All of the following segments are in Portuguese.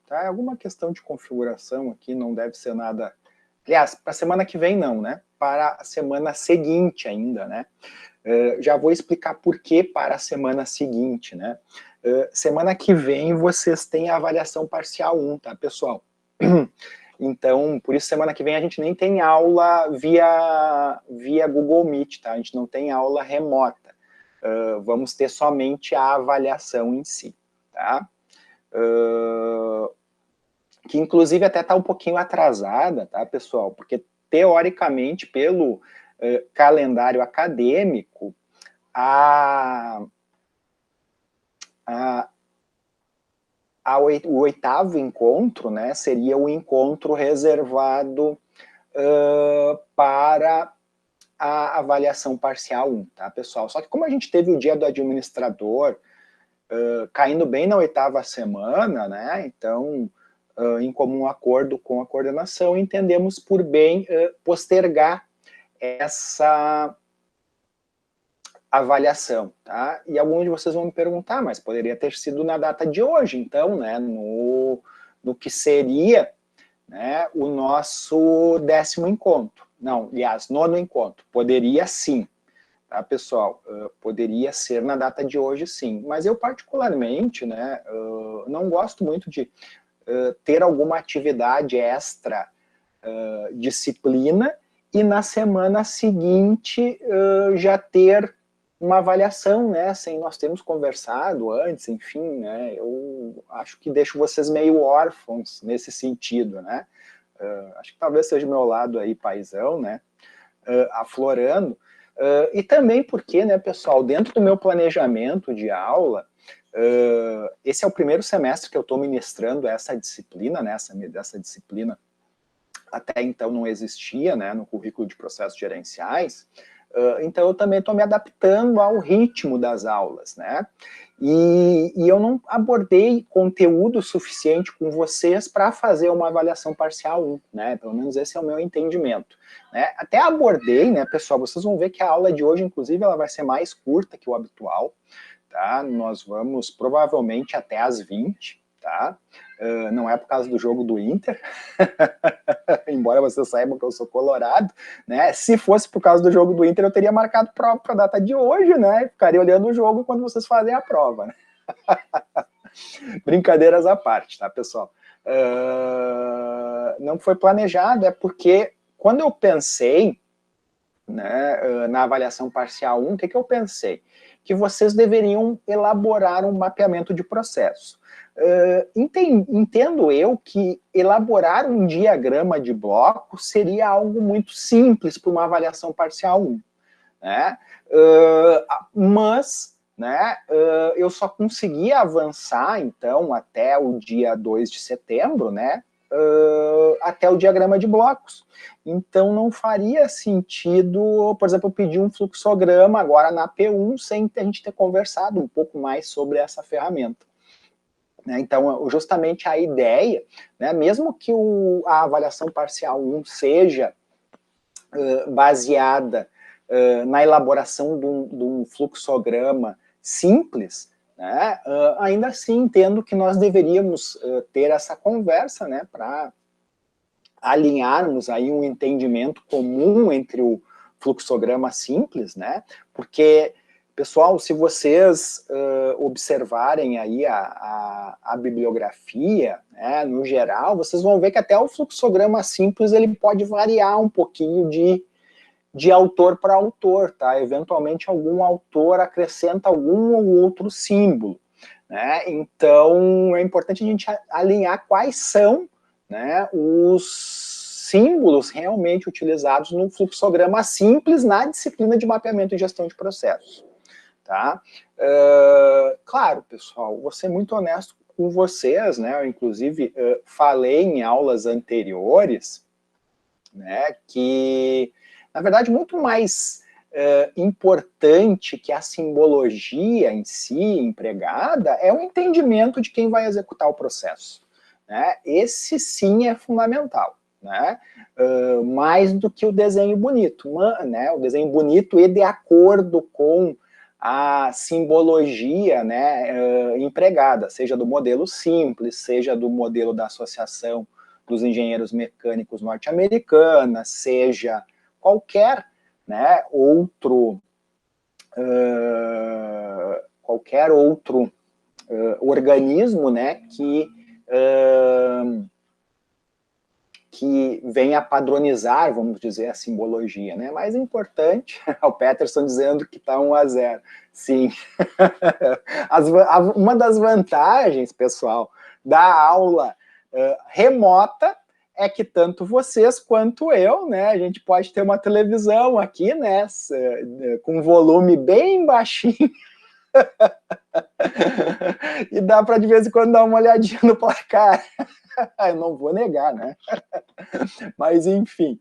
tá? É alguma questão de configuração aqui, não deve ser nada... Aliás, para a semana que vem não, né? Para a semana seguinte ainda, né? Já vou explicar por que para a semana seguinte, né? Semana que vem vocês têm a avaliação parcial 1, tá, pessoal? Então, por isso, semana que vem a gente nem tem aula via Google Meet, tá? A gente não tem aula remota. Vamos ter somente a avaliação em si, tá? Que inclusive até está um pouquinho atrasada, tá, pessoal? Porque, teoricamente, pelo calendário acadêmico, o oitavo encontro, né, seria o encontro reservado para a avaliação parcial 1, tá, pessoal? Só que como a gente teve o dia do administrador caindo bem na oitava semana, né, então, em comum acordo com a coordenação, entendemos por bem postergar essa avaliação, tá? E alguns de vocês vão me perguntar, mas poderia ter sido na data de hoje, então, né, no que seria, né, o nosso 10º encontro. Não, aliás, 9º encontro. Poderia sim, tá, pessoal? Poderia ser na data de hoje, sim. Mas eu, particularmente, né, não gosto muito de ter alguma atividade extra disciplina e na semana seguinte já ter uma avaliação, né, sem nós termos conversado antes, enfim, né, eu acho que deixo vocês meio órfãos nesse sentido, né, acho que talvez seja o meu lado aí paizão, né, aflorando, e também porque, né, pessoal, dentro do meu planejamento de aula, esse é o primeiro semestre que eu estou ministrando essa disciplina, né, essa disciplina até então não existia, né, no currículo de processos gerenciais, então eu também estou me adaptando ao ritmo das aulas, né, e eu não abordei conteúdo suficiente com vocês para fazer uma avaliação parcial 1, né, pelo menos esse é o meu entendimento, né, até abordei, né, pessoal, vocês vão ver que a aula de hoje, inclusive, ela vai ser mais curta que o habitual, tá, nós vamos provavelmente até às 20, tá, não é por causa do jogo do Inter, embora vocês saibam que eu sou colorado, né, se fosse por causa do jogo do Inter, eu teria marcado prova para a data de hoje, né, ficaria olhando o jogo quando vocês fazem a prova, né? Brincadeiras à parte, tá, pessoal? Não foi planejado, é porque quando eu pensei, né, na avaliação parcial 1, o que eu pensei? Que vocês deveriam elaborar um mapeamento de processo. Entendo eu que elaborar um diagrama de bloco seria algo muito simples para uma avaliação parcial 1, né? Mas, né, eu só consegui avançar, então, até o dia 2 de setembro, né, até o diagrama de blocos. Então, não faria sentido, por exemplo, eu pedir um fluxograma agora na P1 sem a gente ter conversado um pouco mais sobre essa ferramenta. Então, justamente a ideia, né, mesmo que a avaliação parcial 1 seja baseada na elaboração de um fluxograma simples, né, ainda assim entendo que nós deveríamos ter essa conversa, né, para alinharmos aí um entendimento comum entre o fluxograma simples, né, porque, pessoal, se vocês observarem aí a bibliografia, né, no geral, vocês vão ver que até o fluxograma simples ele pode variar um pouquinho de autor para autor, tá? Eventualmente algum autor acrescenta algum ou outro símbolo, né? Então é importante a gente alinhar quais são, né, os símbolos realmente utilizados no fluxograma simples na disciplina de mapeamento e gestão de processos, tá? Claro, pessoal, vou ser muito honesto com vocês, né? Eu, inclusive, falei em aulas anteriores, né, que na verdade, muito mais importante que a simbologia em si, empregada, é o entendimento de quem vai executar o processo, né? Esse sim é fundamental, né? Mais do que o desenho bonito, né? O desenho bonito e de acordo com a simbologia, né, empregada, seja do modelo simples, seja do modelo da Associação dos Engenheiros Mecânicos Norte-Americana, seja qualquer, né, outro organismo, né, que venha padronizar, vamos dizer, a simbologia, né? Mais importante, o Peterson dizendo que está 1-0. Sim. Uma das vantagens, pessoal, da aula remota é que tanto vocês quanto eu, né, a gente pode ter uma televisão aqui, né, com volume bem baixinho, e dá para de vez em quando dar uma olhadinha no placar. Eu não vou negar, né? Mas, enfim.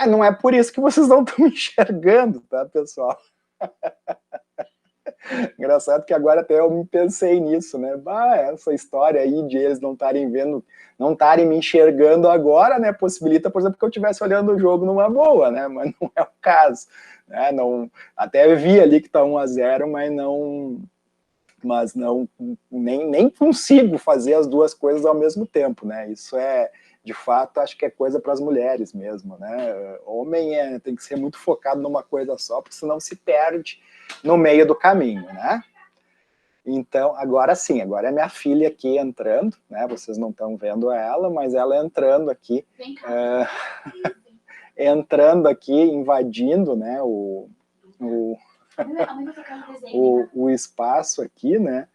Não é por isso que vocês não estão me enxergando, tá, pessoal? Engraçado que agora até eu me pensei nisso, né? Essa história aí de eles não estarem vendo, não estarem me enxergando agora, né? Possibilita, por exemplo, que eu estivesse olhando o jogo numa boa, né? Mas não é o caso. Né? Não, até vi ali que está 1-0, mas nem consigo fazer as duas coisas ao mesmo tempo, né? Isso é, de fato, acho que é coisa para as mulheres mesmo, né? Homem tem que ser muito focado numa coisa só, porque senão se perde no meio do caminho, né? Então, agora sim, agora é minha filha aqui entrando, né? Vocês não estão vendo ela, mas ela entrando aqui, entrando aqui, invadindo, né, o espaço aqui, né?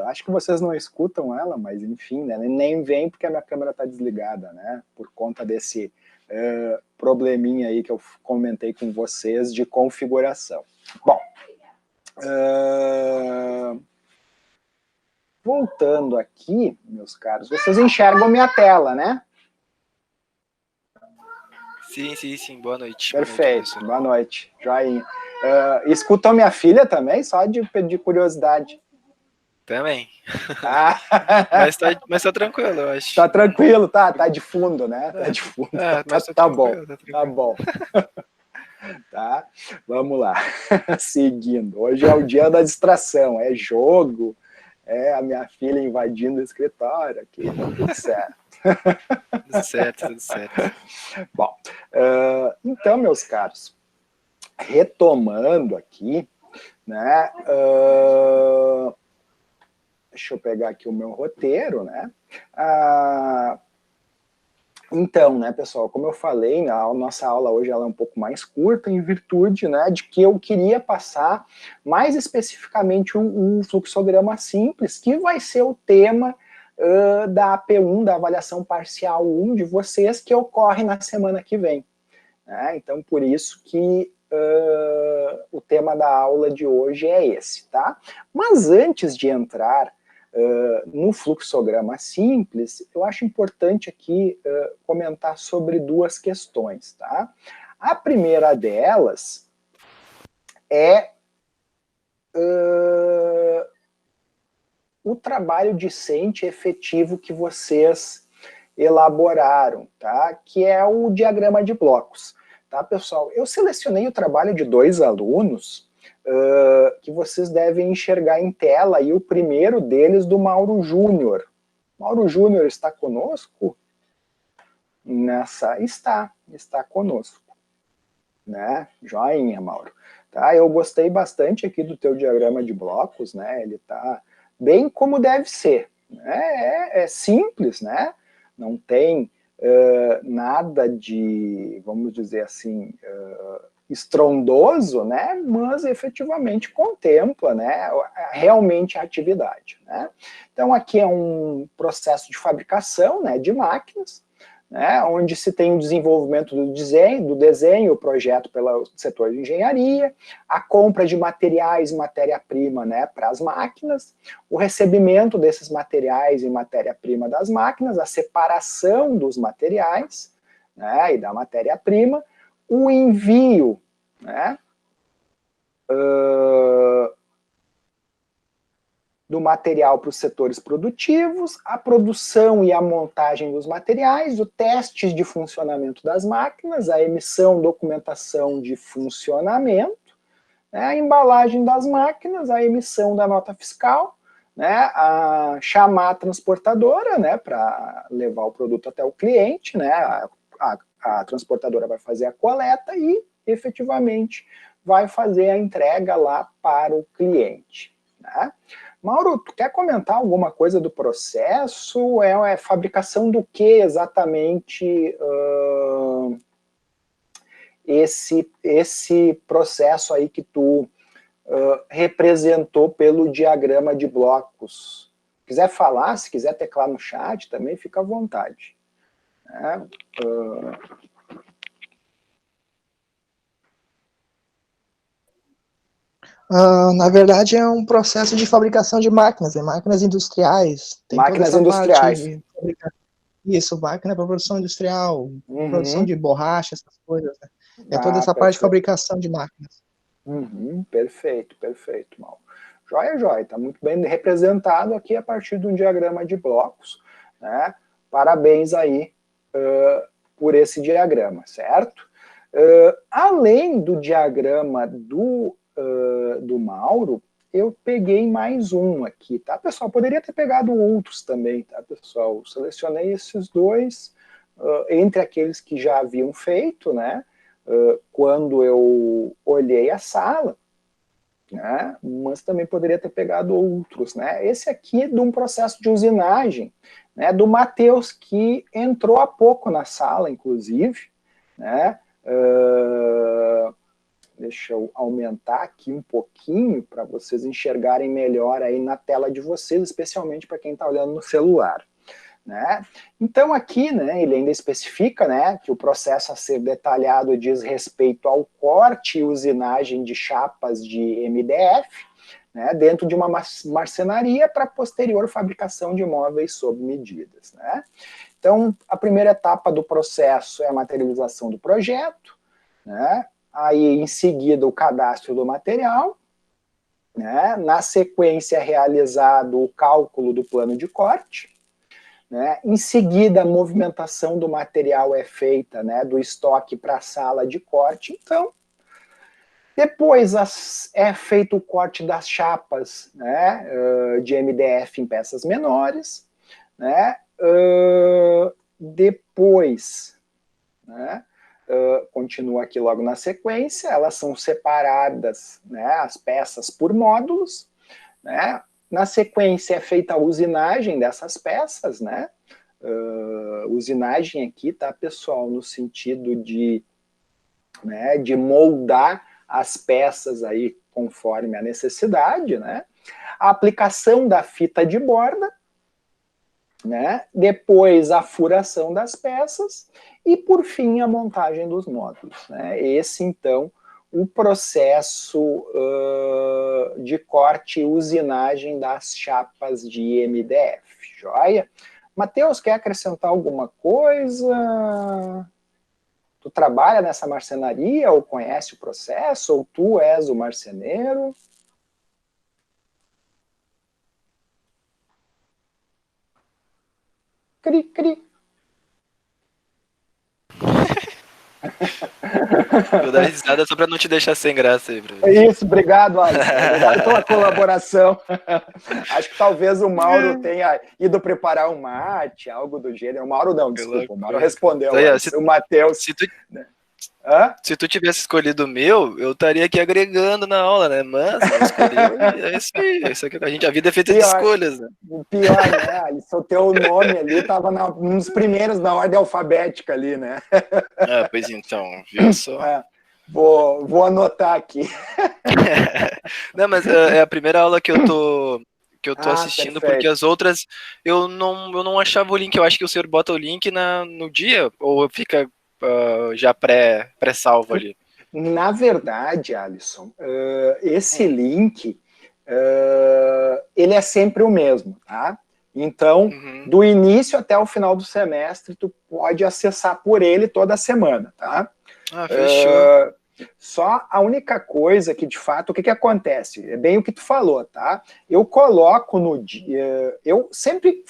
Acho que vocês não escutam ela, mas enfim, né? Nem vem porque a minha câmera está desligada, né? Por conta desse probleminha aí que eu comentei com vocês de configuração. Bom, voltando aqui, meus caros, vocês enxergam minha tela, né? Sim. Boa noite. Perfeito, boa noite. Joinha. Escutam minha filha também, só de curiosidade? Também. Mas tá tranquilo, eu acho. Tá tranquilo, tá de fundo, né? Tá de fundo. Mas tá bom, tá bom. Tá, vamos lá. Seguindo. Hoje é o dia da distração, é jogo, é a minha filha invadindo o escritório aqui, tá tudo certo. Tudo certo. Bom, então, meus caros, retomando aqui, né, deixa eu pegar aqui o meu roteiro, né, então, né, pessoal, como eu falei, a nossa aula hoje ela é um pouco mais curta, em virtude, né, de que eu queria passar mais especificamente um fluxograma simples, que vai ser o tema da AP1, da avaliação parcial 1 de vocês, que ocorre na semana que vem. Né? Então, por isso que o tema da aula de hoje é esse, tá? Mas antes de entrar no fluxograma simples, eu acho importante aqui comentar sobre duas questões, tá? A primeira delas é o trabalho discente efetivo que vocês elaboraram, tá? Que é o diagrama de blocos, tá, pessoal? Eu selecionei o trabalho de 2 alunos que vocês devem enxergar em tela, e o primeiro deles do Mauro Júnior. Mauro Júnior está conosco? Está conosco, né? Joinha, Mauro. Tá, eu gostei bastante aqui do teu diagrama de blocos, né? Ele tá bem como deve ser, né? É simples, né? Não tem nada de, vamos dizer assim, estrondoso, né? Mas efetivamente contempla, né, realmente a atividade, né? Então aqui é um processo de fabricação, né, de máquinas, né, onde se tem o desenvolvimento do desenho, o projeto pelo setor de engenharia, a compra de materiais e matéria-prima, né, para as máquinas, o recebimento desses materiais e matéria-prima das máquinas, a separação dos materiais, né, e da matéria-prima, o envio, né, do material para os setores produtivos, a produção e a montagem dos materiais, o teste de funcionamento das máquinas, a emissão, documentação de funcionamento, né, a embalagem das máquinas, a emissão da nota fiscal, né, chamar a transportadora, né, para levar o produto até o cliente, né, a transportadora vai fazer a coleta e, efetivamente, vai fazer a entrega lá para o cliente, né. Mauro, tu quer comentar alguma coisa do processo? É fabricação do que exatamente esse processo aí que tu representou pelo diagrama de blocos? Se quiser falar, se quiser teclar no chat também, fica à vontade. Na verdade, é um processo de fabricação de máquinas, máquinas industriais. Tem máquinas toda essa industriais. Parte de fabricação. Isso, máquina para produção industrial, produção de borracha, essas coisas. Né? É toda essa parte de fabricação de máquinas. Perfeito, Mauro. Joia, está muito bem representado aqui a partir de um diagrama de blocos, né? Parabéns aí por esse diagrama, certo? Além do diagrama do Mauro, eu peguei mais um aqui, tá, pessoal? Poderia ter pegado outros também, tá, pessoal? Selecionei esses dois, entre aqueles que já haviam feito, né? Quando eu olhei a sala, né, mas também poderia ter pegado outros, né? Esse aqui é de um processo de usinagem, né, do Matheus, que entrou há pouco na sala, inclusive, né? Deixa eu aumentar aqui um pouquinho para vocês enxergarem melhor aí na tela de vocês, especialmente para quem está olhando no celular. Né? Então aqui, né, ele ainda especifica, né, que o processo a ser detalhado diz respeito ao corte e usinagem de chapas de MDF, né, dentro de uma marcenaria para posterior fabricação de móveis sob medidas. Né? Então a primeira etapa do processo é a materialização do projeto, né? Aí em seguida o cadastro do material, né? Na sequência é realizado o cálculo do plano de corte, né? Em seguida, a movimentação do material é feita, né, do estoque para a sala de corte. Então, depois é feito o corte das chapas, né, de MDF em peças menores. Né? Depois, né, continua aqui logo na sequência, elas são separadas, né, as peças por módulos, né? Na sequência é feita a usinagem dessas peças, né? Usinagem aqui, tá, pessoal, no sentido de, né, de moldar as peças aí conforme a necessidade, né? A aplicação da fita de borda, né? Depois a furação das peças e, por fim, a montagem dos módulos. Né? Esse, então, o processo de corte e usinagem das chapas de MDF. Joia? Matheus, quer acrescentar alguma coisa? Tu trabalha nessa marcenaria ou conhece o processo? Ou tu és o marceneiro? Cri, cri. Vou dar risada só pra não te deixar sem graça aí, bro. Isso, obrigado, Alisson. Obrigado pela colaboração. Acho que talvez o Mauro tenha ido preparar um mate, algo do gênero. O Mauro não, desculpa, o Mauro respondeu. Aí, o Matheus. Se tu tivesse escolhido o meu, eu estaria aqui agregando na aula, né? Mas eu escolhi, é isso aí. Isso aqui, a vida é feita de escolhas, né? Pior, né, Alisson? O teu nome ali estava nos primeiros na ordem alfabética ali, né? Pois então, viu só? Vou anotar aqui. Não, mas é a primeira aula que eu tô assistindo, perfeito. porque as outras eu não achava o link. Eu acho que o senhor bota o link no dia, ou fica já pré-salvo ali? Na verdade, Alisson, esse link, ele é sempre o mesmo, tá? Então, do início até o final do semestre, tu pode acessar por ele toda semana, tá? Fechou. Só a única coisa que, de fato, o que acontece? É bem o que tu falou, tá? Eu coloco no dia, eu sempre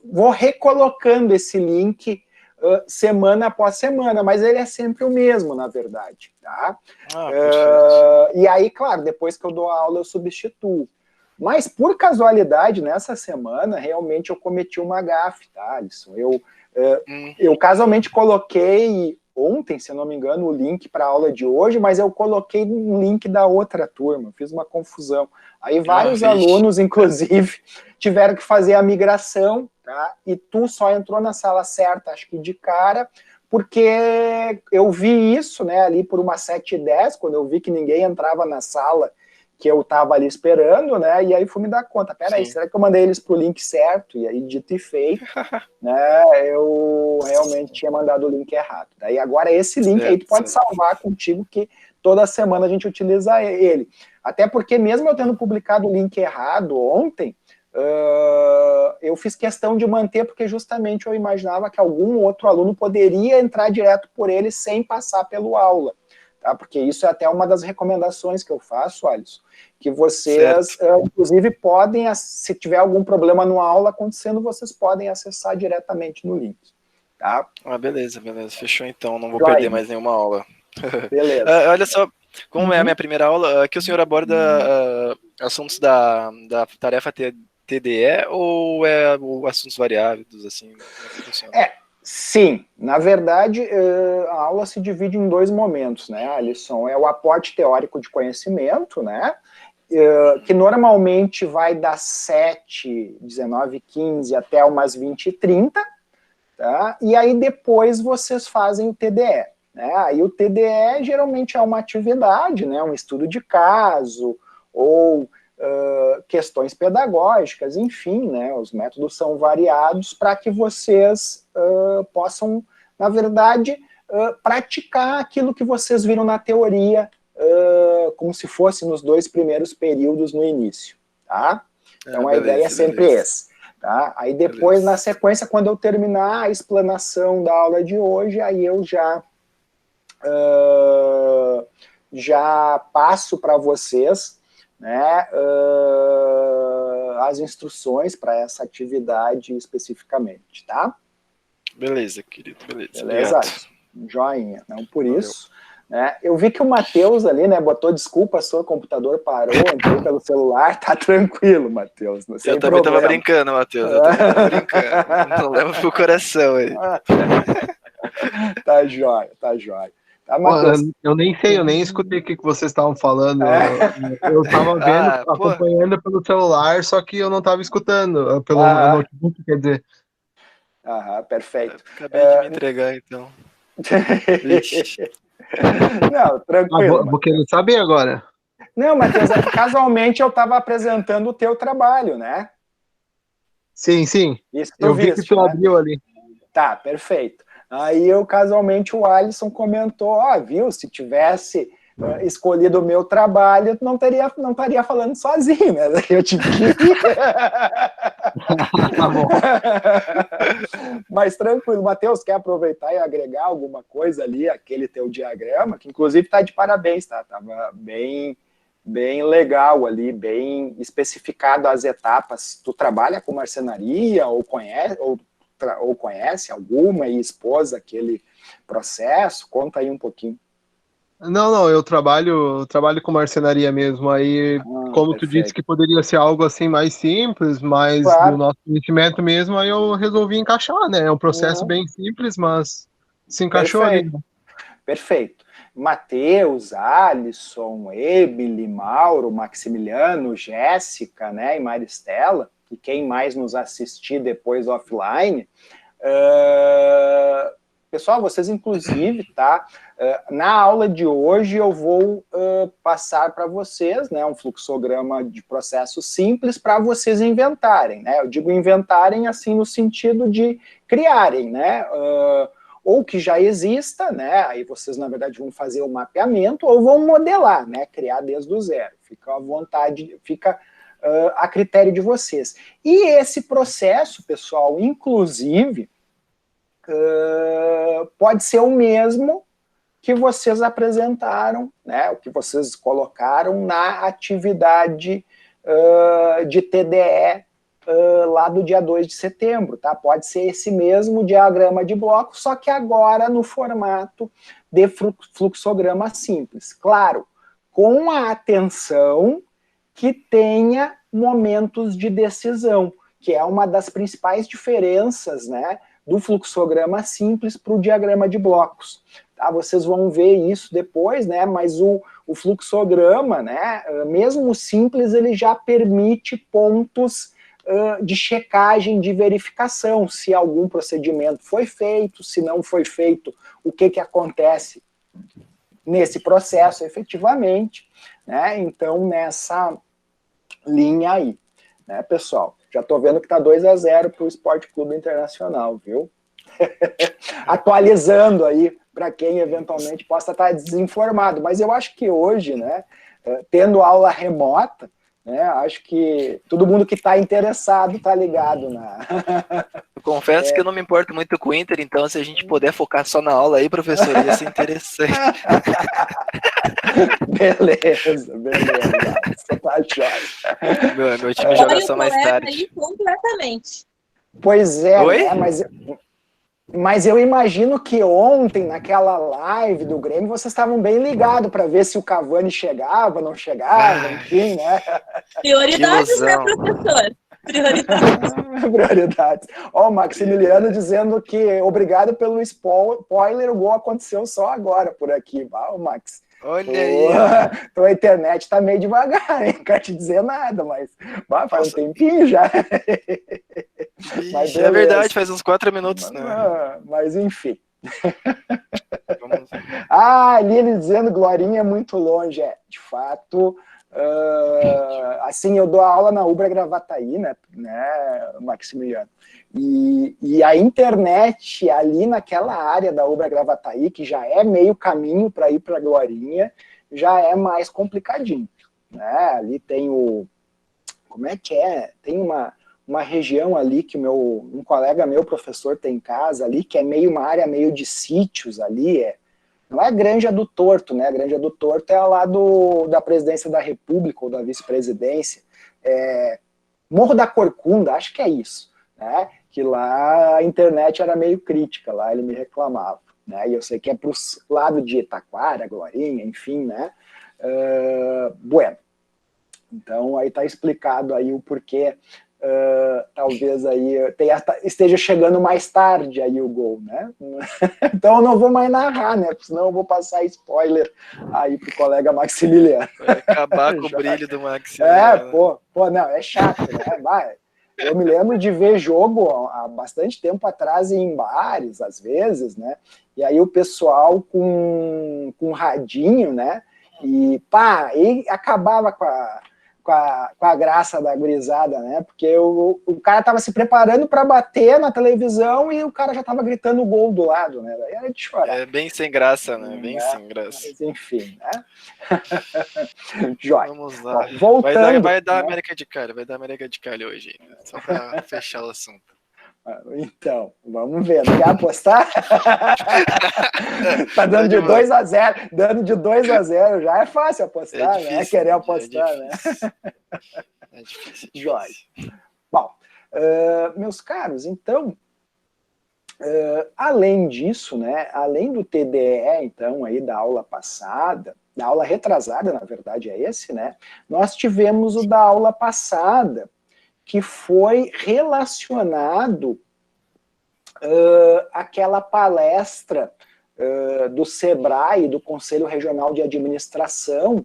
vou recolocando esse link semana após semana, mas ele é sempre o mesmo, na verdade. Tá? E aí, claro, depois que eu dou a aula, eu substituo. Mas, por casualidade, nessa semana, realmente eu cometi uma gafe, tá, Alisson? Eu casualmente coloquei ontem, se eu não me engano, o link para a aula de hoje, mas eu coloquei um link da outra turma, fiz uma confusão. Aí vários alunos, inclusive, tiveram que fazer a migração, tá? E tu só entrou na sala certa, acho que de cara, porque eu vi isso, né, ali por umas 7h10, quando eu vi que ninguém entrava na sala que eu estava ali esperando, né, e aí fui me dar conta, peraí, será que eu mandei eles pro link certo? E aí, dito e feito, né, eu realmente tinha mandado o link errado. Daí agora esse link aí tu pode salvar contigo, que toda semana a gente utiliza ele. Até porque mesmo eu tendo publicado o link errado ontem, eu fiz questão de manter, porque justamente eu imaginava que algum outro aluno poderia entrar direto por ele sem passar pelo aula. Tá? Porque isso é até uma das recomendações que eu faço, Alisson, que vocês, inclusive, podem, se tiver algum problema no aula acontecendo, vocês podem acessar diretamente no link. Tá? Beleza, fechou então, não vou perder mais nenhuma aula. Beleza. Olha só, como é a minha primeira aula, aqui o senhor aborda assuntos da tarefa TDE ou assuntos variados, assim, como é que funciona? Sim, na verdade, a aula se divide em 2 momentos, né, Alisson? É o aporte teórico de conhecimento, né, que normalmente vai das 7, 19, 15 até umas 20 e 30, tá? E aí depois vocês fazem o TDE, né? Aí o TDE geralmente é uma atividade, né, um estudo de caso, ou questões pedagógicas, enfim, né, os métodos são variados para que vocês possam, na verdade, praticar aquilo que vocês viram na teoria, como se fosse nos 2 primeiros períodos no início, tá? Então a ideia é sempre essa. Tá? Aí depois, na sequência, quando eu terminar a explanação da aula de hoje, aí eu já passo para vocês, né, as instruções para essa atividade especificamente, tá? Beleza, querido, beleza. Beleza? Joinha, não por isso. Né? Eu vi que o Matheus ali, né, botou desculpa, seu computador parou, entrei pelo celular, tá tranquilo, Matheus. Eu também tava brincando, Matheus, eu também tava brincando. Não leva pro coração aí. Tá jóia, tá jóia. Tá, eu nem sei, eu nem escutei o que vocês estavam falando. Eu tava vendo, acompanhando pelo celular, só que eu não tava escutando, pelo notebook, quer dizer. Perfeito. Acabei de me entregar, então. Não, tranquilo. Vou querer saber agora. Não, Matheus, casualmente eu estava apresentando o teu trabalho, né? Sim. Isso eu vi que tu abriu ali. Tá, perfeito. Aí casualmente, o Alisson comentou, viu, se tivesse escolhido o meu trabalho, não estaria falando sozinho, né? Eu tive que... Tá bom. Mas tranquilo, Matheus, quer aproveitar e agregar alguma coisa ali, aquele teu diagrama, que inclusive está de parabéns, tá? Tava bem legal ali, bem especificado as etapas. Tu trabalha com marcenaria ou conhece alguma e expôs aquele processo? Conta aí um pouquinho. Não, eu trabalho com marcenaria mesmo, aí como tu disse que poderia ser algo assim mais simples, mas do nosso conhecimento mesmo, aí eu resolvi encaixar, né? É um processo bem simples, mas se encaixou ali. Perfeito. Matheus, Alisson, Ebele, Mauro, Maximiliano, Jéssica, né, e Maristela, e quem mais nos assistir depois offline, pessoal, vocês inclusive, tá? Na aula de hoje eu vou passar para vocês, né, um fluxograma de processo simples para vocês inventarem, né? Eu digo inventarem assim no sentido de criarem, né? Ou que já exista, né? Aí vocês na verdade vão fazer o mapeamento ou vão modelar, né? Criar desde o zero. Fica à vontade, fica a critério de vocês. E esse processo, pessoal, inclusive pode ser o mesmo que vocês apresentaram, né, o que vocês colocaram na atividade de TDE lá do dia 2 de setembro, tá? Pode ser esse mesmo diagrama de bloco, só que agora no formato de fluxograma simples. Claro, com a atenção que tenha momentos de decisão, que é uma das principais diferenças, né, do fluxograma simples para o diagrama de blocos. Tá? Vocês vão ver isso depois, né, mas o fluxograma, né, mesmo o simples, ele já permite pontos de checagem, de verificação, se algum procedimento foi feito, se não foi feito, o que acontece nesse processo efetivamente, né? Então, nessa linha aí, né, pessoal? Já estou vendo que está 2-0 para o Esporte Clube Internacional, viu? Atualizando aí, para quem eventualmente possa estar desinformado, mas eu acho que hoje, né, tendo aula remota, né, acho que todo mundo que está interessado está ligado na... Eu confesso que eu não me importo muito com o Inter, então se a gente puder focar só na aula aí, professor, ia ser interessante. Beleza. Você tá jóia. Meu time joga só mais tarde. Aí completamente. Pois é, Oi? né, mas eu imagino que ontem, naquela live do Grêmio, vocês estavam bem ligados para ver se o Cavani chegava, não chegava, enfim, né? Prioridades, né, professor? Prioridades. Ó, o Maximiliano dizendo que obrigado pelo spoiler, o gol aconteceu só agora por aqui. Ó, Max. Olha aí. Então a internet tá meio devagar, hein? Não quero te dizer nada, mas faz um tempinho já. Mas é verdade, faz uns 4 minutos, né? Mas enfim. Ali ele dizendo Glorinha é muito longe. De fato, assim, eu dou aula na Ubra Gravataí, né, Maximiliano? E a internet ali naquela área da Ubra Gravataí, que já é meio caminho para ir para Glorinha, já é mais complicadinho, né? Ali tem como é que é? Tem uma região ali que um colega meu, professor, tem casa ali, que é meio uma área meio de sítios ali, não é Granja do Torto, né? A Granja do Torto é lá da presidência da República ou da vice-presidência, Morro da Corcunda, acho que é isso, né? Que lá a internet era meio crítica, lá ele me reclamava, né? E eu sei que é para o lado de Taquara, Glorinha, enfim, né? Bueno. Então aí está explicado aí o porquê, talvez aí esteja chegando mais tarde aí o gol, né? Então eu não vou mais narrar, né? Senão eu vou passar spoiler aí pro colega Maximiliano. Vai acabar com o brilho do Maximiliano. Não, é chato, né? Eu me lembro de ver jogo há bastante tempo atrás em bares, às vezes, né? E aí o pessoal com radinho, né? E acabava com a graça da gurizada, né? Porque o cara tava se preparando para bater na televisão e o cara já tava gritando o gol do lado, né? Daí era de chorar. É bem sem graça, né? Bem sem graça. Mas enfim, né? Jóia. Vamos lá. Bom, voltando, vai dar né? América de Cali hoje, né? Só para fechar o assunto. Então, vamos ver. Não quer apostar? Tá dando de 2-0. Dando de 2-0 já é fácil apostar, difícil, né? Querer apostar, né? É difícil. Jóia. Bom, meus caros, então, além disso, né? Além do TDE, então, aí da aula passada, da aula retrasada, na verdade, é esse, né? Nós tivemos o da aula passada, que foi relacionado àquela palestra do SEBRAE, do Conselho Regional de Administração,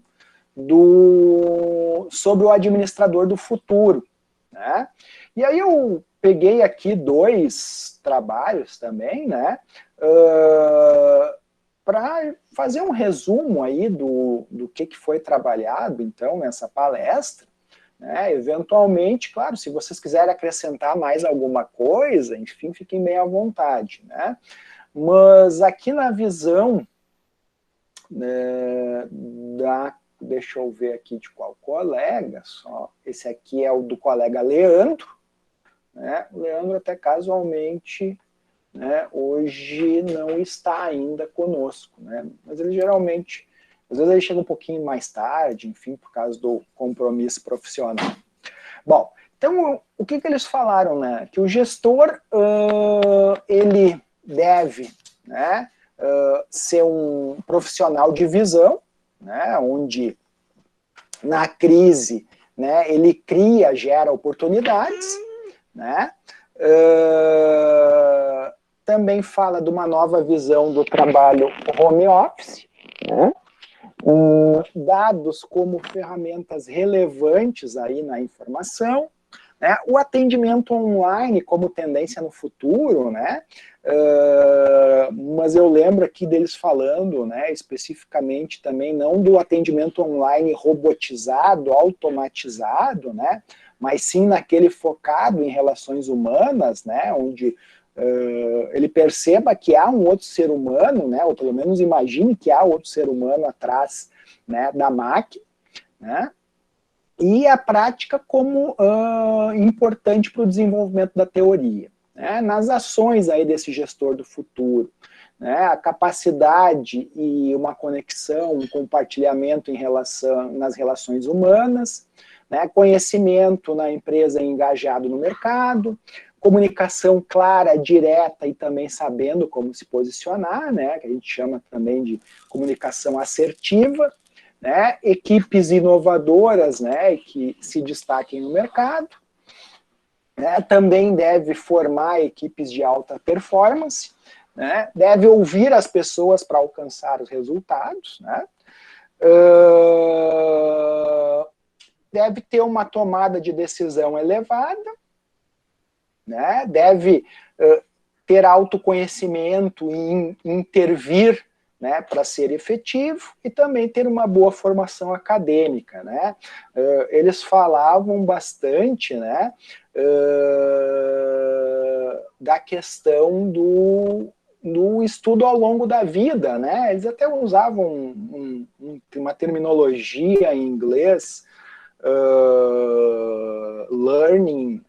sobre o administrador do futuro, né? E aí eu peguei aqui 2 trabalhos também, né? Para fazer um resumo aí do que foi trabalhado, então, nessa palestra, né? Eventualmente, claro, se vocês quiserem acrescentar mais alguma coisa, enfim, fiquem bem à vontade, né? Mas aqui na visão deixa eu ver aqui de qual colega, só, esse aqui é o do colega Leandro, né? O Leandro até casualmente, né, hoje não está ainda conosco, né? Mas ele geralmente, às vezes ele chega um pouquinho mais tarde, enfim, por causa do compromisso profissional. Bom, Então, o que eles falaram, né? Que o gestor, ele deve, né, ser um profissional de visão, né, onde na crise, né, ele cria, gera oportunidades, né? Também fala de uma nova visão do trabalho home office, né? Dados como ferramentas relevantes aí na informação, né? O atendimento online como tendência no futuro, né? Mas eu lembro aqui deles falando, né, especificamente também não do atendimento online robotizado, automatizado, né, mas sim naquele focado em relações humanas, né, onde ele perceba que há um outro ser humano, né, ou pelo menos imagine que há outro ser humano atrás, né, da máquina, né, e a prática como importante para o desenvolvimento da teoria. Né, nas ações aí desse gestor do futuro, né, a capacidade e uma conexão, um compartilhamento nas relações humanas, né, conhecimento na empresa engajado no mercado, comunicação clara, direta e também sabendo como se posicionar, né, que a gente chama também de comunicação assertiva, né, equipes inovadoras, né, que se destaquem no mercado, né, também deve formar equipes de alta performance, né, deve ouvir as pessoas para alcançar os resultados, né, deve ter uma tomada de decisão elevada, né, deve ter autoconhecimento e intervir, né, para ser efetivo, e também ter uma boa formação acadêmica, né. Eles falavam bastante, né, da questão do estudo ao longo da vida, né, eles até usavam uma terminologia em inglês, learning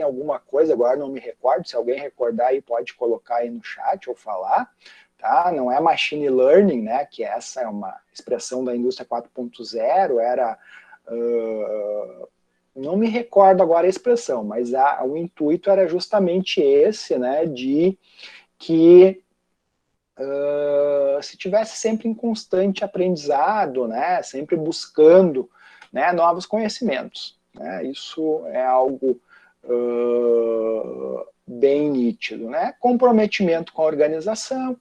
alguma coisa, agora não me recordo, se alguém recordar aí pode colocar aí no chat ou falar, tá? Não é machine learning, né, que essa é uma expressão da indústria 4.0, era, não me recordo agora a expressão, mas o intuito era justamente esse, né, de que se tivesse sempre em constante aprendizado, né, sempre buscando, né, novos conhecimentos, né, isso é algo bem nítido, né, comprometimento com a organização,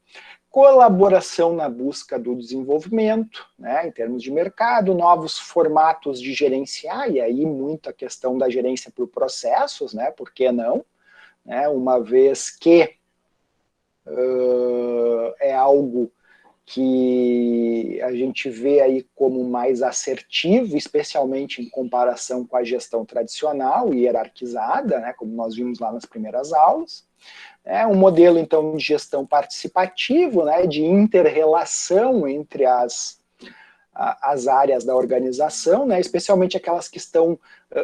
colaboração na busca do desenvolvimento, né, em termos de mercado, novos formatos de gerenciar, e aí muita questão da gerência por processos, né, por que não, né, uma vez que é algo que a gente vê aí como mais assertivo, especialmente em comparação com a gestão tradicional e hierarquizada, né, como nós vimos lá nas primeiras aulas. É um modelo, então, de gestão participativo, né, de inter-relação entre as áreas da organização, né, especialmente aquelas que estão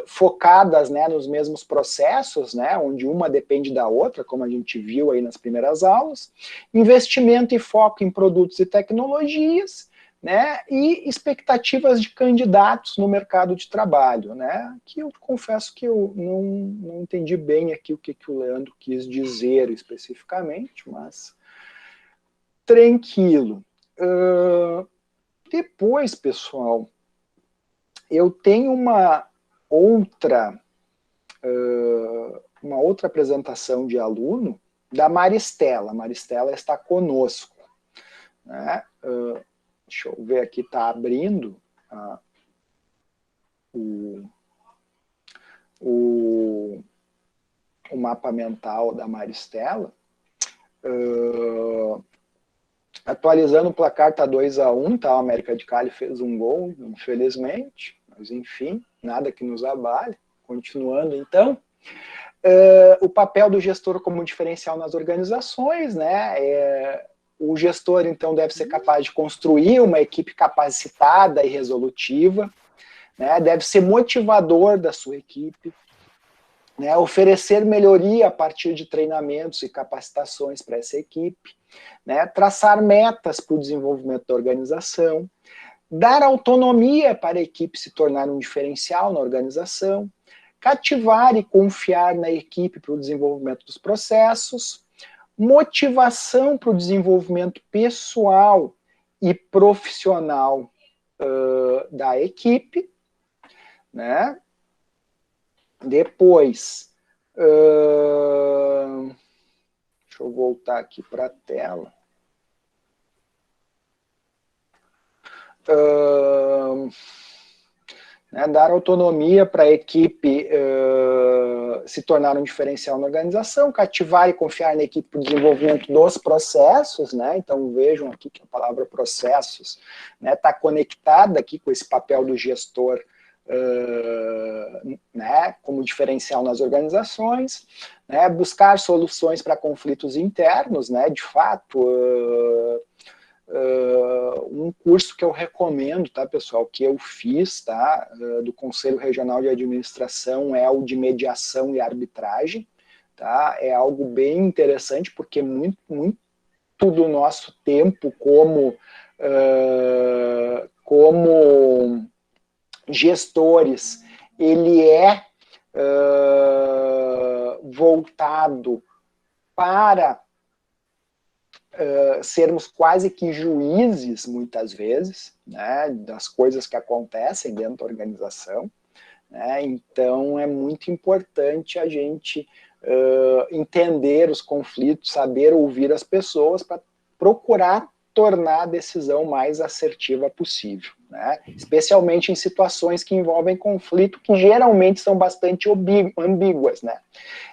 focadas, né, nos mesmos processos, né, onde uma depende da outra, como a gente viu aí nas primeiras aulas, investimento e foco em produtos e tecnologias, né, e expectativas de candidatos no mercado de trabalho, né, que eu confesso que eu não entendi bem aqui o que o Leandro quis dizer especificamente, mas tranquilo. Depois, pessoal, eu tenho uma outra apresentação de aluno da Maristela. A Maristela está conosco, né? Deixa eu ver aqui, está abrindo o mapa mental da Maristela. Atualizando o placar, está 2-1, tá? O América de Cali fez um gol, infelizmente, mas enfim, nada que nos abale. Continuando, então, o papel do gestor como diferencial nas organizações, né? O gestor, então, deve ser capaz de construir uma equipe capacitada e resolutiva, né? Deve ser motivador da sua equipe, né? Oferecer melhoria a partir de treinamentos e capacitações para essa equipe, né, traçar metas para o desenvolvimento da organização, dar autonomia para a equipe se tornar um diferencial na organização, cativar e confiar na equipe para o desenvolvimento dos processos, motivação para o desenvolvimento pessoal e profissional da equipe, né? Depois, deixa eu voltar aqui para a tela. Né, dar autonomia para a equipe se tornar um diferencial na organização, cativar e confiar na equipe para o desenvolvimento dos processos, né? Então vejam aqui que a palavra processos está conectada aqui com esse papel do gestor, né, como diferencial nas organizações, né, buscar soluções para conflitos internos, né, de fato, um curso que eu recomendo, tá, pessoal, que eu fiz, tá, do Conselho Regional de Administração, é o de mediação e arbitragem, tá, é algo bem interessante, porque muito do nosso tempo como gestores, ele é voltado para sermos quase que juízes, muitas vezes, né, das coisas que acontecem dentro da organização, né, então é muito importante a gente entender os conflitos, saber ouvir as pessoas para procurar tornar a decisão mais assertiva possível, né, especialmente em situações que envolvem conflito, que geralmente são bastante ambíguas, né.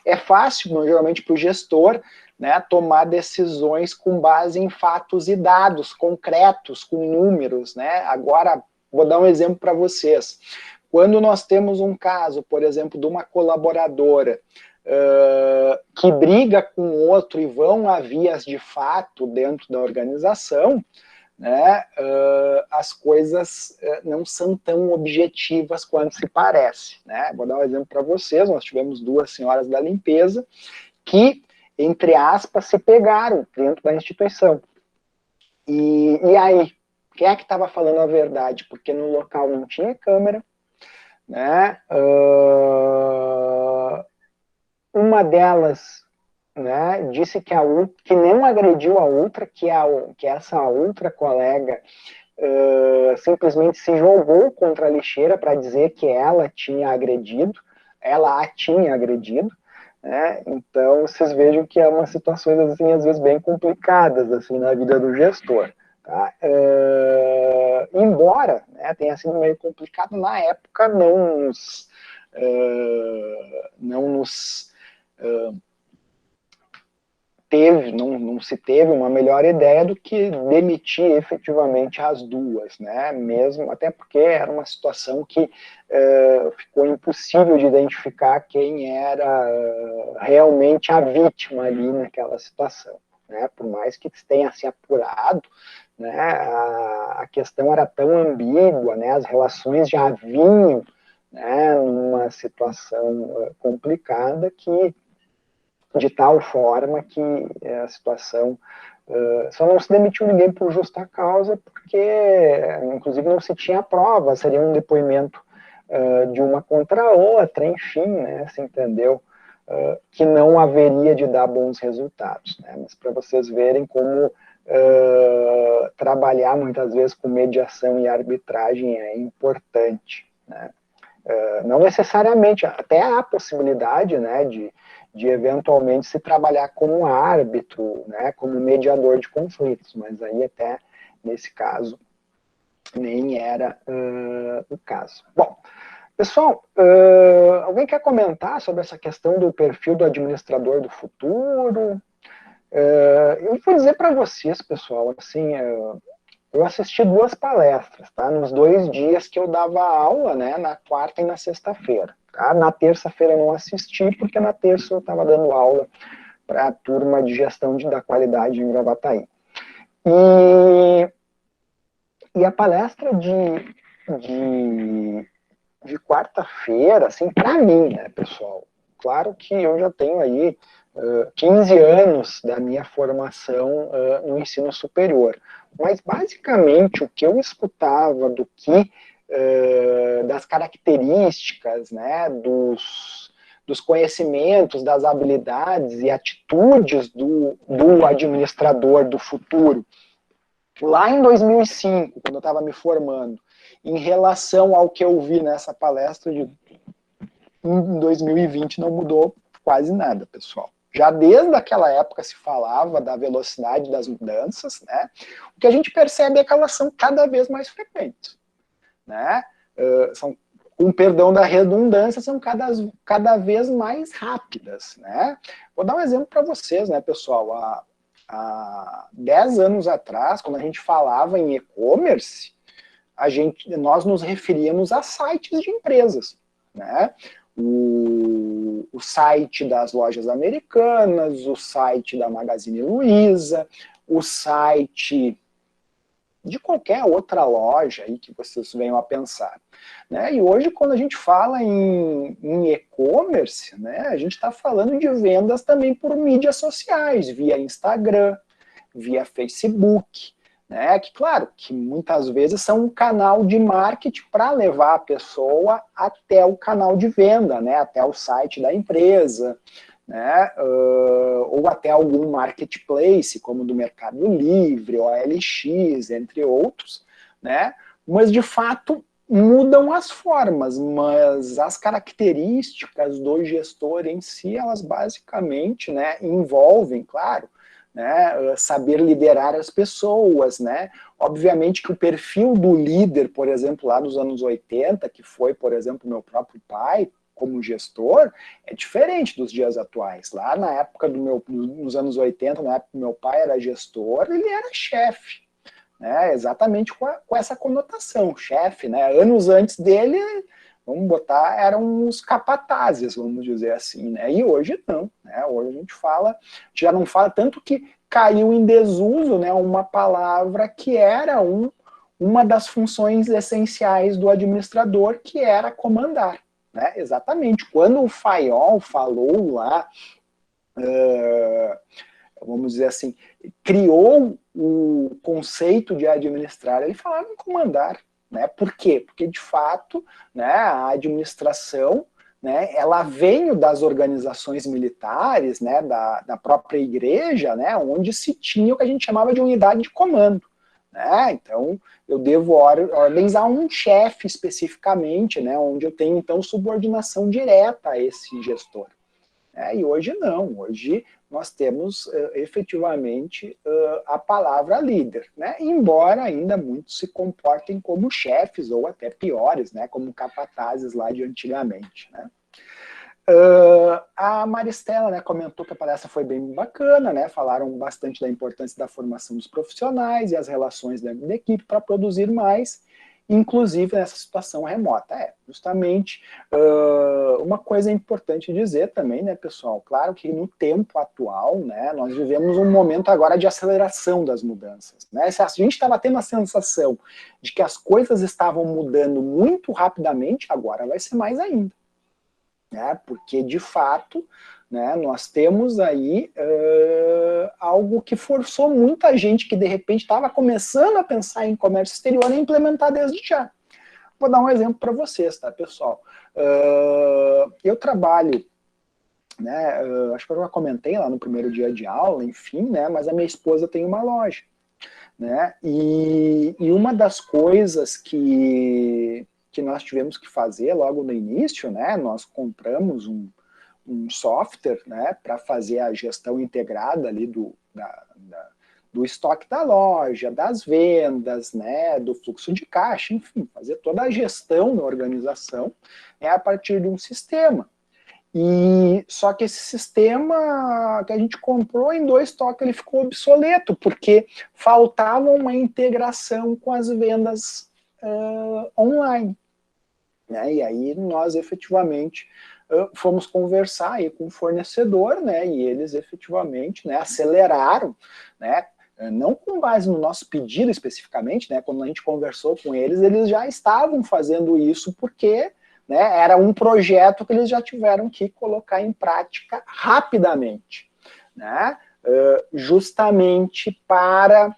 É fácil, geralmente, para o gestor, né, tomar decisões com base em fatos e dados concretos, com números, né. Agora, vou dar um exemplo para vocês. Quando nós temos um caso, por exemplo, de uma colaboradora que briga com outro e vão a vias de fato dentro da organização, né, as coisas não são tão objetivas quanto se parece, né. Vou dar um exemplo para vocês. Nós tivemos 2 senhoras da limpeza que, entre aspas, se pegaram dentro da instituição. E aí, quem é que estava falando a verdade? Porque no local não tinha câmera, né? Uma delas, né, disse que não agrediu a outra, que essa outra colega simplesmente se jogou contra a lixeira para dizer que ela a tinha agredido, né? Então vocês vejam que é umas situações assim, às vezes bem complicadas assim, na vida do gestor, tá? Embora, né, tenha sido meio complicado, na época não se teve uma melhor ideia do que demitir efetivamente as duas, né? Mesmo, até porque era uma situação que ficou impossível de identificar quem era realmente a vítima ali naquela situação, né? Por mais que tenha se apurado, né, a questão era tão ambígua, né? As relações já vinham, né, numa situação complicada, que de tal forma que a situação só não se demitiu ninguém por justa causa, porque inclusive não se tinha prova, seria um depoimento de uma contra a outra, enfim, né, se entendeu que não haveria de dar bons resultados, né, mas para vocês verem como trabalhar muitas vezes com mediação e arbitragem é importante, né. Não necessariamente, até há a possibilidade, né, de eventualmente se trabalhar como árbitro, né, como mediador de conflitos, mas aí até nesse caso nem era o caso. Bom, pessoal, alguém quer comentar sobre essa questão do perfil do administrador do futuro? Eu vou dizer para vocês, pessoal, assim, eu assisti 2 palestras, tá? Nos 2 dias que eu dava aula, né? Na quarta e na sexta-feira. Tá? Na terça-feira eu não assisti, porque na terça eu estava dando aula para a turma de gestão da qualidade em Gravataí. E a palestra de quarta-feira, assim, para mim, né, pessoal? Claro que eu já tenho aí 15 anos da minha formação no ensino superior. Mas, basicamente, o que eu escutava do que das características, né, dos conhecimentos, das habilidades e atitudes do administrador do futuro, lá em 2005, quando eu estava me formando, em relação ao que eu vi nessa palestra em 2020, não mudou quase nada, pessoal. Já desde aquela época se falava da velocidade das mudanças, né? O que a gente percebe é que elas são cada vez mais frequentes, né? São, com perdão da redundância, são cada vez mais rápidas, né? Vou dar um exemplo para vocês, né, pessoal? Há 10 anos atrás, quando a gente falava em e-commerce, nós nos referíamos a sites de empresas, né? O site das lojas americanas, o site da Magazine Luiza, o site de qualquer outra loja aí que vocês venham a pensar, né? E hoje, quando a gente fala em e-commerce, né, a gente está falando de vendas também por mídias sociais, via Instagram, via Facebook, né? Que, claro, que muitas vezes são um canal de marketing para levar a pessoa até o canal de venda, né? Até o site da empresa, né? Ou até algum marketplace, como do Mercado Livre, ou OLX, entre outros, né? Mas, de fato, mudam as formas, mas as características do gestor em si, elas basicamente, né, envolvem, claro, né, saber liderar as pessoas, né? Obviamente que o perfil do líder, por exemplo, lá nos anos 80, que foi, por exemplo, meu próprio pai, como gestor, é diferente dos dias atuais. Lá na época nos anos 80, na época que meu pai era gestor, ele era chefe, né? Exatamente com essa conotação, chefe, né? Anos antes dele, vamos botar, eram os capatazes, vamos dizer assim, né? E hoje não, né? Hoje a gente já não fala, tanto que caiu em desuso, né, uma palavra que era uma das funções essenciais do administrador, que era comandar, né? Exatamente. Quando o Fayol falou lá, vamos dizer assim, criou o conceito de administrar, ele falava em comandar, né? Por quê? Porque, de fato, né, a administração, né, ela veio das organizações militares, né, da própria igreja, né, onde se tinha o que a gente chamava de unidade de comando, né? Então, eu devo ordens a um chefe especificamente, né, onde eu tenho, então, subordinação direta a esse gestor. E hoje não, hoje nós temos efetivamente a palavra líder, né? Embora ainda muitos se comportem como chefes, ou até piores, né? Como capatazes lá de antigamente, né? A Maristela, né, comentou que a palestra foi bem bacana, né? Falaram bastante da importância da formação dos profissionais e as relações dentro da equipe para produzir mais, inclusive nessa situação remota. Justamente uma coisa importante dizer também, né, pessoal, claro que no tempo atual, né, nós vivemos um momento agora de aceleração das mudanças, né? Se a gente estava tendo a sensação de que as coisas estavam mudando muito rapidamente, agora vai ser mais ainda, né? Porque, de fato, né, nós temos aí algo que forçou muita gente que, de repente, estava começando a pensar em comércio exterior a implementar desde já. Vou dar um exemplo para vocês, tá, pessoal? Eu trabalho, né, acho que eu já comentei lá no primeiro dia de aula, enfim, né, mas a minha esposa tem uma loja, né, e uma das coisas que nós tivemos que fazer logo no início, né, nós compramos um software, né, para fazer a gestão integrada ali do estoque da loja, das vendas, né, do fluxo de caixa, enfim, fazer toda a gestão da organização a partir de um sistema. E só que esse sistema que a gente comprou em 2 toques, ele ficou obsoleto, porque faltava uma integração com as vendas online, né? E aí nós efetivamente fomos conversar aí com o fornecedor, né, e eles efetivamente, né, aceleraram, né, não com base no nosso pedido especificamente, né, quando a gente conversou com eles, eles já estavam fazendo isso porque, né, era um projeto que eles já tiveram que colocar em prática rapidamente, né, justamente para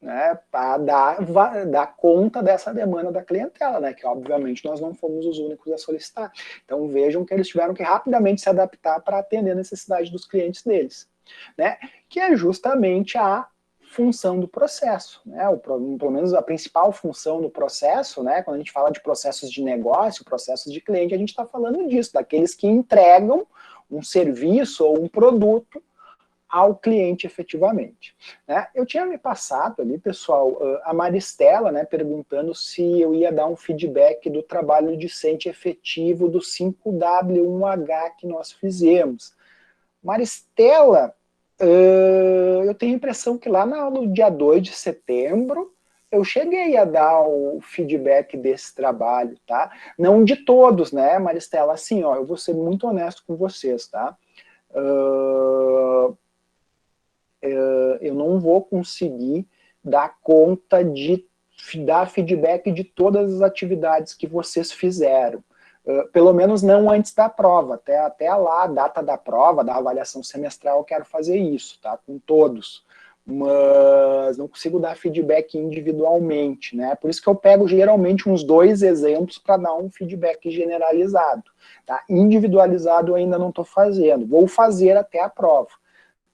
né, para dar conta dessa demanda da clientela, né, que obviamente nós não fomos os únicos a solicitar. Então vejam que eles tiveram que rapidamente se adaptar para atender a necessidade dos clientes deles, né, que é justamente a função do processo, né, pelo menos a principal função do processo, né, quando a gente fala de processos de negócio, processos de cliente, a gente está falando disso, daqueles que entregam um serviço ou um produto ao cliente efetivamente, né? Eu tinha me passado ali, pessoal, a Maristela, né, perguntando se eu ia dar um feedback do trabalho discente efetivo do 5W1H que nós fizemos. Maristela, eu tenho a impressão que lá no dia 2 de setembro eu cheguei a dar o feedback desse trabalho, tá? Não de todos, né, Maristela? Assim, ó, eu vou ser muito honesto com vocês, tá? Eu não vou conseguir dar conta de dar feedback de todas as atividades que vocês fizeram. Pelo menos não antes da prova, até lá, a data da prova, da avaliação semestral, eu quero fazer isso, tá? Com todos. Mas não consigo dar feedback individualmente, né? Por isso que eu pego geralmente uns 2 exemplos para dar um feedback generalizado, tá? Individualizado eu ainda não estou fazendo, vou fazer até a prova.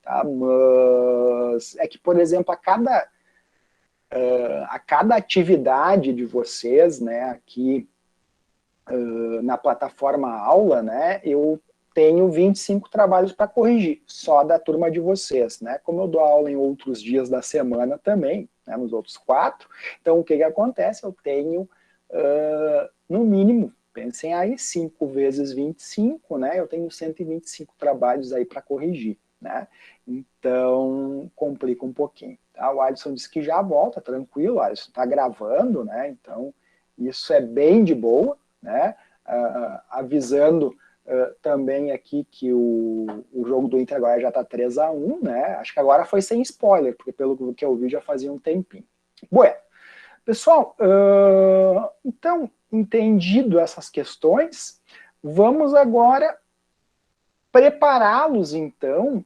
Tá? Mas é que, por exemplo, a cada atividade de vocês, né, aqui na plataforma aula, né, eu tenho 25 trabalhos para corrigir, só da turma de vocês, né, como eu dou aula em outros dias da semana também, né, nos outros 4, então o que acontece? Eu tenho, no mínimo, pensem aí, 5 vezes 25, né, eu tenho 125 trabalhos aí para corrigir, né? Então complica um pouquinho, tá? O Alisson disse que já volta, tranquilo, o Alisson está gravando, né? Então isso é bem de boa, né? Avisando também aqui que o jogo do Inter agora já está 3-1, né? Acho que agora foi sem spoiler, porque pelo que eu vi já fazia um tempinho. Bueno, pessoal, então, entendido essas questões, vamos agora prepará-los, então,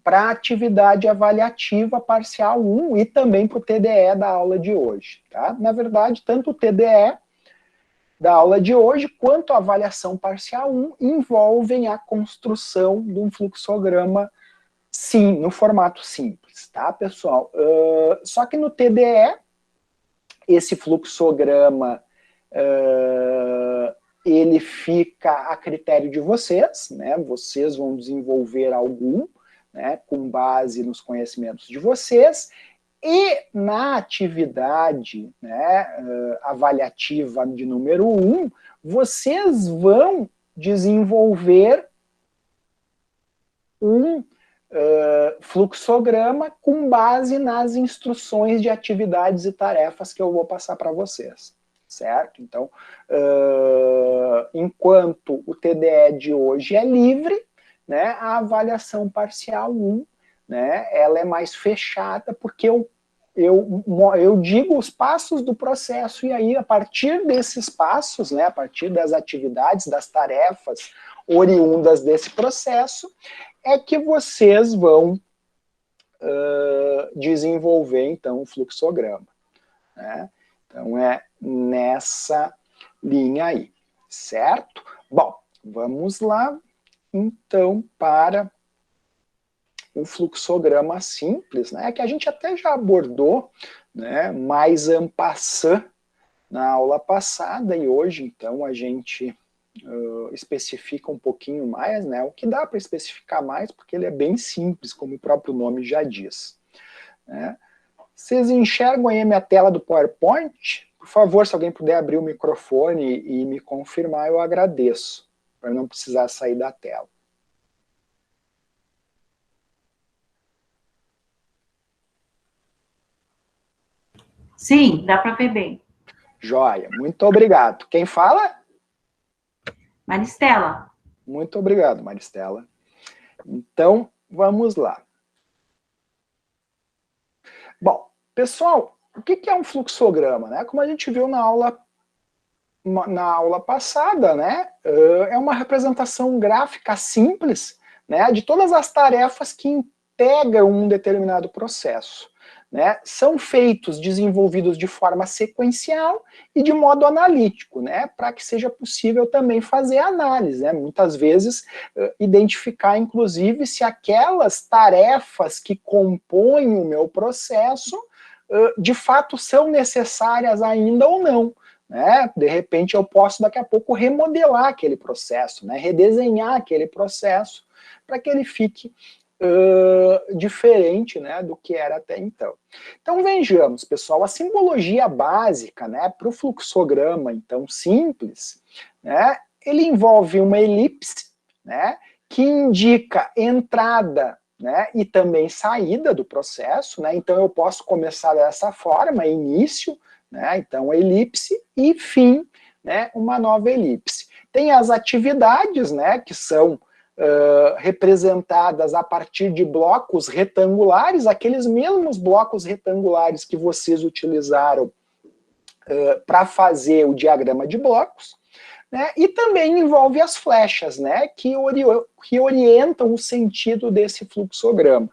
para a atividade avaliativa parcial 1 e também para o TDE da aula de hoje. Tá? Na verdade, tanto o TDE da aula de hoje quanto a avaliação parcial 1 envolvem a construção de um fluxograma, sim, no formato simples, tá, pessoal? Só que no TDE, esse fluxograma ele fica a critério de vocês, né? Vocês vão desenvolver algum, né, com base nos conhecimentos de vocês, e na atividade, né, avaliativa de número 1, vocês vão desenvolver um fluxograma com base nas instruções de atividades e tarefas que eu vou passar para vocês, certo? Então, enquanto o TDE de hoje é livre, né, a avaliação parcial 1, né, ela é mais fechada, porque eu digo os passos do processo, e aí, a partir desses passos, né, a partir das atividades, das tarefas oriundas desse processo, é que vocês vão desenvolver, então, o fluxograma, né? Então, é nessa linha aí, certo? Bom, vamos lá, então, para um fluxograma simples, né, que a gente até já abordou, né, mais en passant na aula passada, e hoje, então, a gente especifica um pouquinho mais, né, o que dá para especificar mais, porque ele é bem simples, como o próprio nome já diz, né. Vocês enxergam aí a minha tela do PowerPoint? Por favor, se alguém puder abrir o microfone e me confirmar, eu agradeço, para não precisar sair da tela. Sim, dá para ver bem. Joia, muito obrigado. Quem fala? Maristela. Muito obrigado, Maristela. Então, vamos lá. Bom, pessoal, o que é um fluxograma, né? Como a gente viu na aula passada, né? É uma representação gráfica simples, né, de todas as tarefas que integram um determinado processo, né, são feitos, desenvolvidos de forma sequencial e de modo analítico, né, para que seja possível também fazer análise, né, muitas vezes identificar, inclusive, se aquelas tarefas que compõem o meu processo, de fato, são necessárias ainda ou não, né, de repente eu posso daqui a pouco remodelar aquele processo, né, redesenhar aquele processo, para que ele fique diferente, né, do que era até então. Então vejamos, pessoal, a simbologia básica, né, para o fluxograma, então, simples, né, ele envolve uma elipse, né, que indica entrada, né, e também saída do processo, né, então eu posso começar dessa forma, início, né, então elipse, e fim, né, uma nova elipse. Tem as atividades, né, que são representadas a partir de blocos retangulares, aqueles mesmos blocos retangulares que vocês utilizaram para fazer o diagrama de blocos, né, e também envolve as flechas, né, que orientam o sentido desse fluxograma,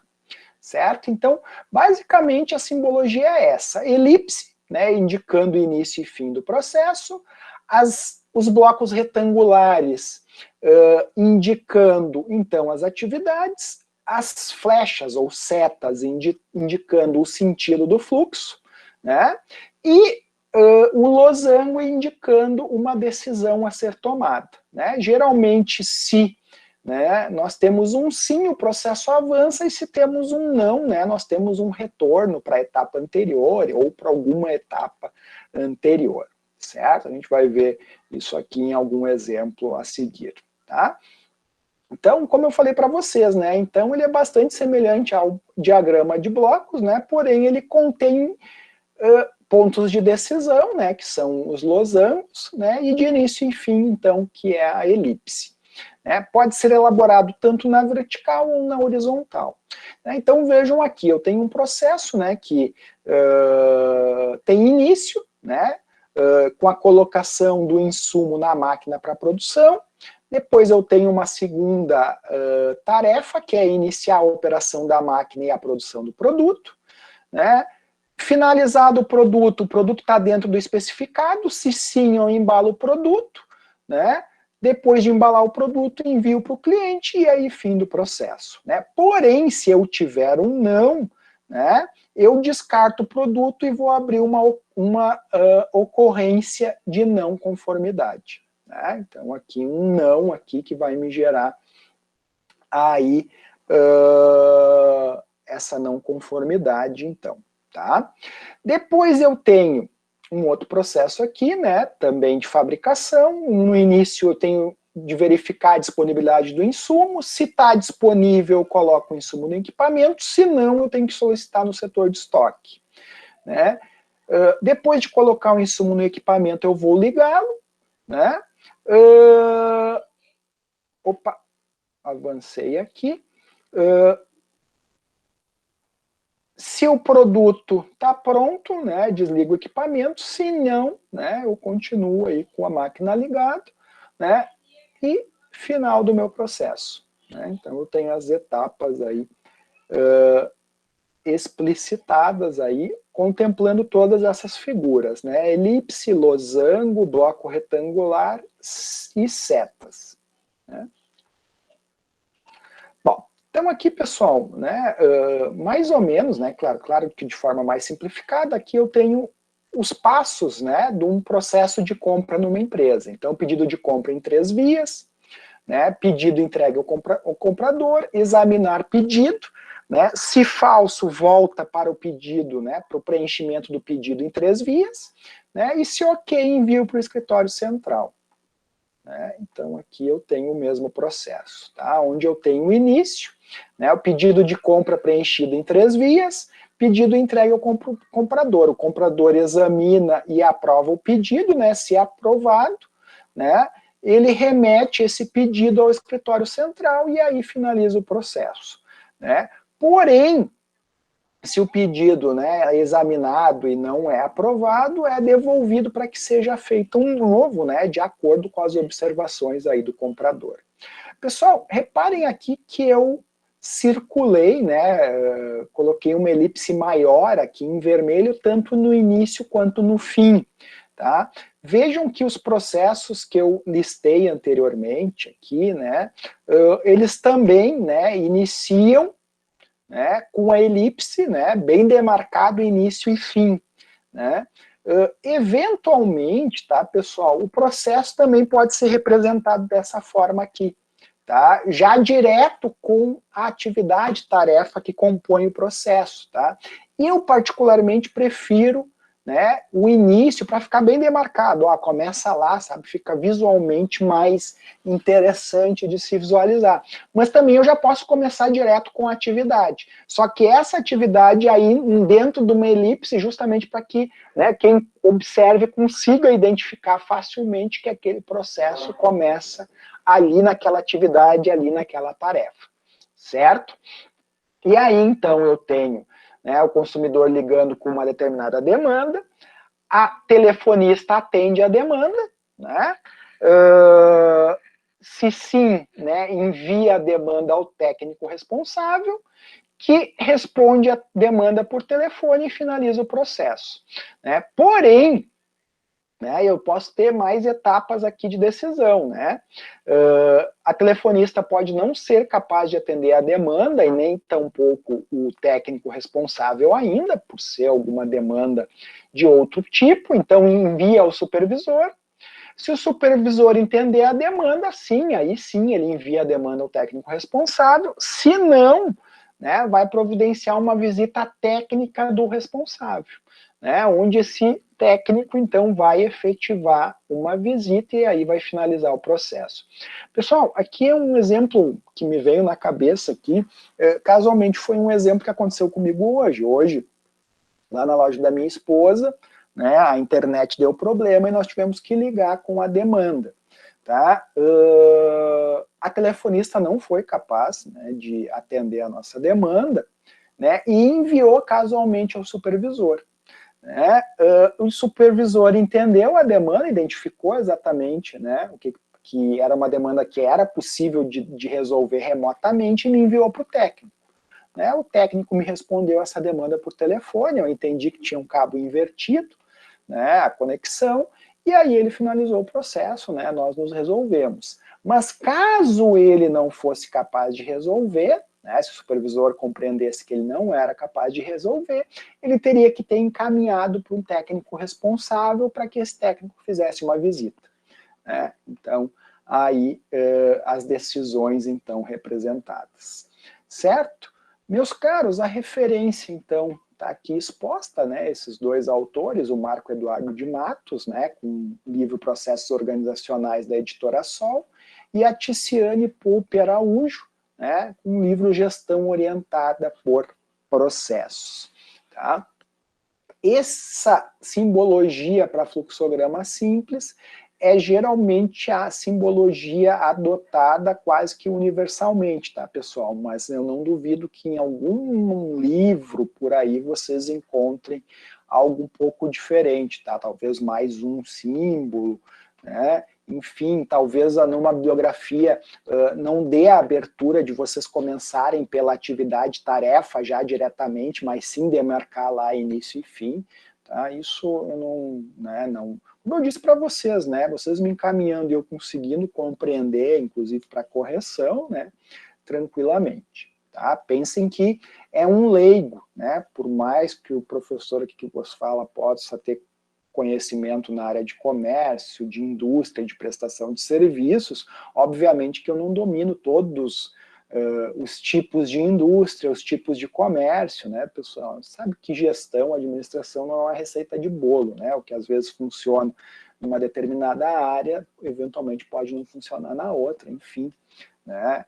certo? Então, basicamente, a simbologia é essa, elipse, né, indicando o início e fim do processo, os blocos retangulares indicando, então, as atividades, as flechas ou setas indicando o sentido do fluxo, né, e o losango indicando uma decisão a ser tomada, né, geralmente se, né, nós temos um sim, o processo avança, e se temos um não, né, nós temos um retorno para a etapa anterior ou para alguma etapa anterior, certo? A gente vai ver isso aqui em algum exemplo a seguir, tá? Então, como eu falei para vocês, né, então ele é bastante semelhante ao diagrama de blocos, né, porém ele contém pontos de decisão, né, que são os losangos, né, e de início e fim, então, que é a elipse. Né, pode ser elaborado tanto na vertical ou na horizontal. Né, então vejam aqui, eu tenho um processo, né, que tem início, né, com a colocação do insumo na máquina para produção, depois eu tenho uma segunda tarefa, que é iniciar a operação da máquina e a produção do produto, né, finalizado o produto está dentro do especificado, se sim eu embalo o produto, né, depois de embalar o produto, envio para o cliente e aí fim do processo. Né? Porém, se eu tiver um não, né, eu descarto o produto e vou abrir uma ocorrência de não conformidade. Né? Então, aqui um não aqui que vai me gerar aí essa não conformidade, então. Tá? Depois eu tenho um outro processo aqui, né, também de fabricação. No início eu tenho de verificar a disponibilidade do insumo, se está disponível eu coloco o insumo no equipamento, se não eu tenho que solicitar no setor de estoque. Né? Depois de colocar o insumo no equipamento eu vou ligá-lo, né? Opa, avancei aqui. Se o produto está pronto, né, desligo o equipamento, se não, né, eu continuo aí com a máquina ligada, né, e final do meu processo. Né, então eu tenho as etapas aí explicitadas aí, contemplando todas essas figuras, né, elipse, losango, bloco retangular e setas. Né. Bom, então aqui, pessoal, né, mais ou menos, né, claro que de forma mais simplificada, aqui eu tenho os passos, né, de um processo de compra numa empresa. Então, pedido de compra em 3 vias, né, pedido entregue ao comprador, examinar pedido, né, se falso, volta para o pedido, né, para o preenchimento do pedido em 3 vias, né, e se ok, envio para o escritório central. Né, então aqui eu tenho o mesmo processo, tá? Onde eu tenho o início, né, o pedido de compra preenchido em 3 vias, pedido entregue ao comprador. O comprador examina e aprova o pedido, né, se aprovado, né, ele remete esse pedido ao escritório central e aí finaliza o processo. Né? Porém, se o pedido, né, é examinado e não é aprovado, é devolvido para que seja feito um novo, né, de acordo com as observações aí do comprador. Pessoal, reparem aqui que eu circulei, né, coloquei uma elipse maior aqui em vermelho, tanto no início quanto no fim, tá? Vejam que os processos que eu listei anteriormente aqui, né, eles também, né, iniciam, né, com a elipse, né, bem demarcado início e fim, né? Eventualmente, tá, pessoal, o processo também pode ser representado dessa forma aqui, tá? Já direto com a atividade, tarefa que compõe o processo, tá? E eu particularmente prefiro, né, o início para ficar bem demarcado, ó, começa lá, sabe, fica visualmente mais interessante de se visualizar. Mas também eu já posso começar direto com a atividade, só que essa atividade aí dentro de uma elipse, justamente para que, né, quem observe consiga identificar facilmente que aquele processo começa ali naquela atividade, ali naquela tarefa, certo? E aí, então, eu tenho, né, o consumidor ligando com uma determinada demanda, a telefonista atende a demanda, né, se sim, né, envia a demanda ao técnico responsável, que responde a demanda por telefone e finaliza o processo, né? Porém, né, eu posso ter mais etapas aqui de decisão, né? A telefonista pode não ser capaz de atender a demanda e nem tampouco o técnico responsável ainda, por ser alguma demanda de outro tipo, então envia ao supervisor. Se o supervisor entender a demanda, sim, aí sim ele envia a demanda ao técnico responsável, se não, né, vai providenciar uma visita técnica do responsável, né, onde esse técnico, então, vai efetivar uma visita e aí vai finalizar o processo. Pessoal, aqui é um exemplo que me veio na cabeça aqui, casualmente foi um exemplo que aconteceu comigo hoje, lá na loja da minha esposa, né, a internet deu problema e nós tivemos que ligar com a demanda, tá? A telefonista não foi capaz, né, de atender a nossa demanda, né, e enviou casualmente ao supervisor. Né? O supervisor entendeu a demanda, identificou exatamente, né, o que era uma demanda que era possível de resolver remotamente e me enviou para o técnico. Né? O técnico me respondeu essa demanda por telefone, eu entendi que tinha um cabo invertido, né, a conexão, e aí ele finalizou o processo, né, nós nos resolvemos. Mas caso ele não fosse capaz de resolver, né, se o supervisor compreendesse que ele não era capaz de resolver, ele teria que ter encaminhado para um técnico responsável para que esse técnico fizesse uma visita. Né? Então, aí as decisões, então, representadas. Certo? Meus caros, a referência, então, está aqui exposta, né, esses dois autores, o Marco Eduardo de Matos, né, com o livro Processos Organizacionais da Editora Sol, e a Ticiane Pulpe Araújo, né, com o livro Gestão Orientada por Processos. Tá? Essa simbologia para fluxograma simples é geralmente a simbologia adotada quase que universalmente, tá, pessoal? Mas eu não duvido que em algum livro por aí vocês encontrem algo um pouco diferente, tá? Talvez mais um símbolo, né? Enfim, talvez numa bibliografia não dê a abertura de vocês começarem pela atividade tarefa já diretamente, mas sim demarcar lá início e fim, tá? Isso eu não, né, não... Como eu disse para vocês, né, vocês me encaminhando e eu conseguindo compreender, inclusive para correção, né, tranquilamente. Tá? Pensem que é um leigo, né, por mais que o professor aqui que vos fala possa ter conhecimento na área de comércio, de indústria, de prestação de serviços, obviamente que eu não domino todos os tipos de indústria, os tipos de comércio, né, pessoal? Sabe que gestão, administração não é uma receita de bolo, né? O que às vezes funciona numa determinada área, eventualmente pode não funcionar na outra, enfim, né?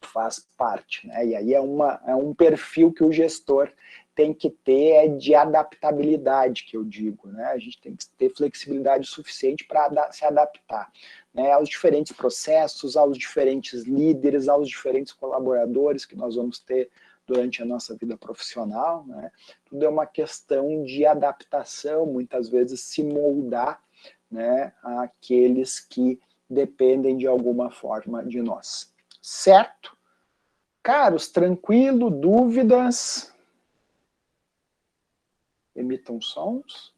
Faz parte, né? E aí é um perfil que o gestor tem que ter de adaptabilidade, que eu digo, né? A gente tem que ter flexibilidade suficiente para se adaptar, né, aos diferentes processos, aos diferentes líderes, aos diferentes colaboradores que nós vamos ter durante a nossa vida profissional, né? Tudo é uma questão de adaptação, muitas vezes se moldar, né, àqueles que dependem de alguma forma de nós. certo? Caros, tranquilo, dúvidas? Emitam sons.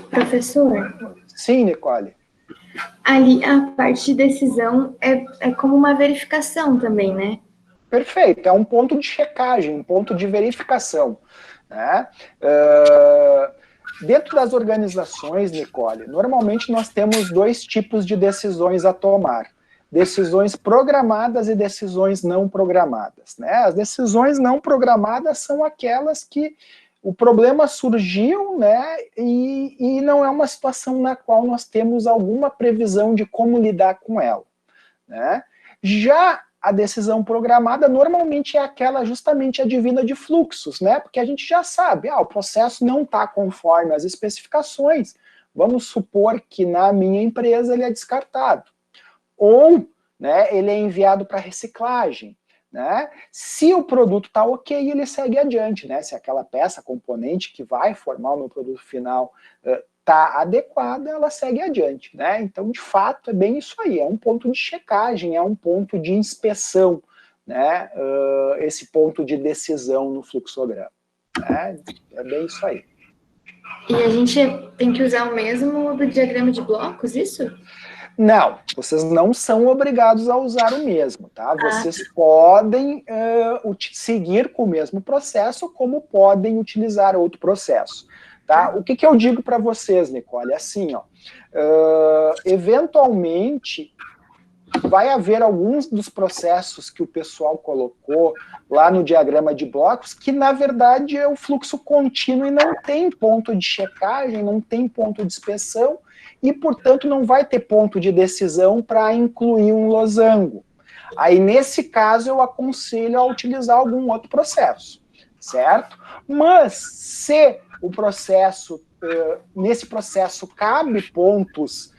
Professor? Sim, Nicole. Ali, a parte de decisão é como uma verificação também, né? Perfeito, é um ponto de checagem, um ponto de verificação, né? Dentro das organizações, Nicole, normalmente nós temos 2 tipos de decisões a tomar. Decisões programadas e decisões não programadas, né? As decisões não programadas são aquelas que o problema surgiu, né, e não é uma situação na qual nós temos alguma previsão de como lidar com ela, né? Já a decisão programada normalmente é aquela justamente advinda de fluxos, né? Porque a gente já sabe, o processo não está conforme as especificações, vamos supor que na minha empresa ele é descartado. Ou, né, ele é enviado para reciclagem, né? Se o produto está ok, ele segue adiante, né? Se aquela peça, componente que vai formar o meu produto final está adequada, ela segue adiante, né? Então, de fato, é bem isso aí, é um ponto de checagem, é um ponto de inspeção, né? Esse ponto de decisão no fluxograma, né? É bem isso aí. E a gente tem que usar o mesmo do diagrama de blocos, isso? Não, vocês não são obrigados a usar o mesmo, tá? Vocês podem seguir com o mesmo processo, como podem utilizar outro processo, tá? O que eu digo para vocês, Nicole, é assim, ó, eventualmente vai haver alguns dos processos que o pessoal colocou lá no diagrama de blocos que, na verdade, é o fluxo contínuo e não tem ponto de checagem, não tem ponto de inspeção, e, portanto, não vai ter ponto de decisão para incluir um losango. Aí, nesse caso, eu aconselho a utilizar algum outro processo, certo? Mas, se o processo, nesse processo, cabe pontos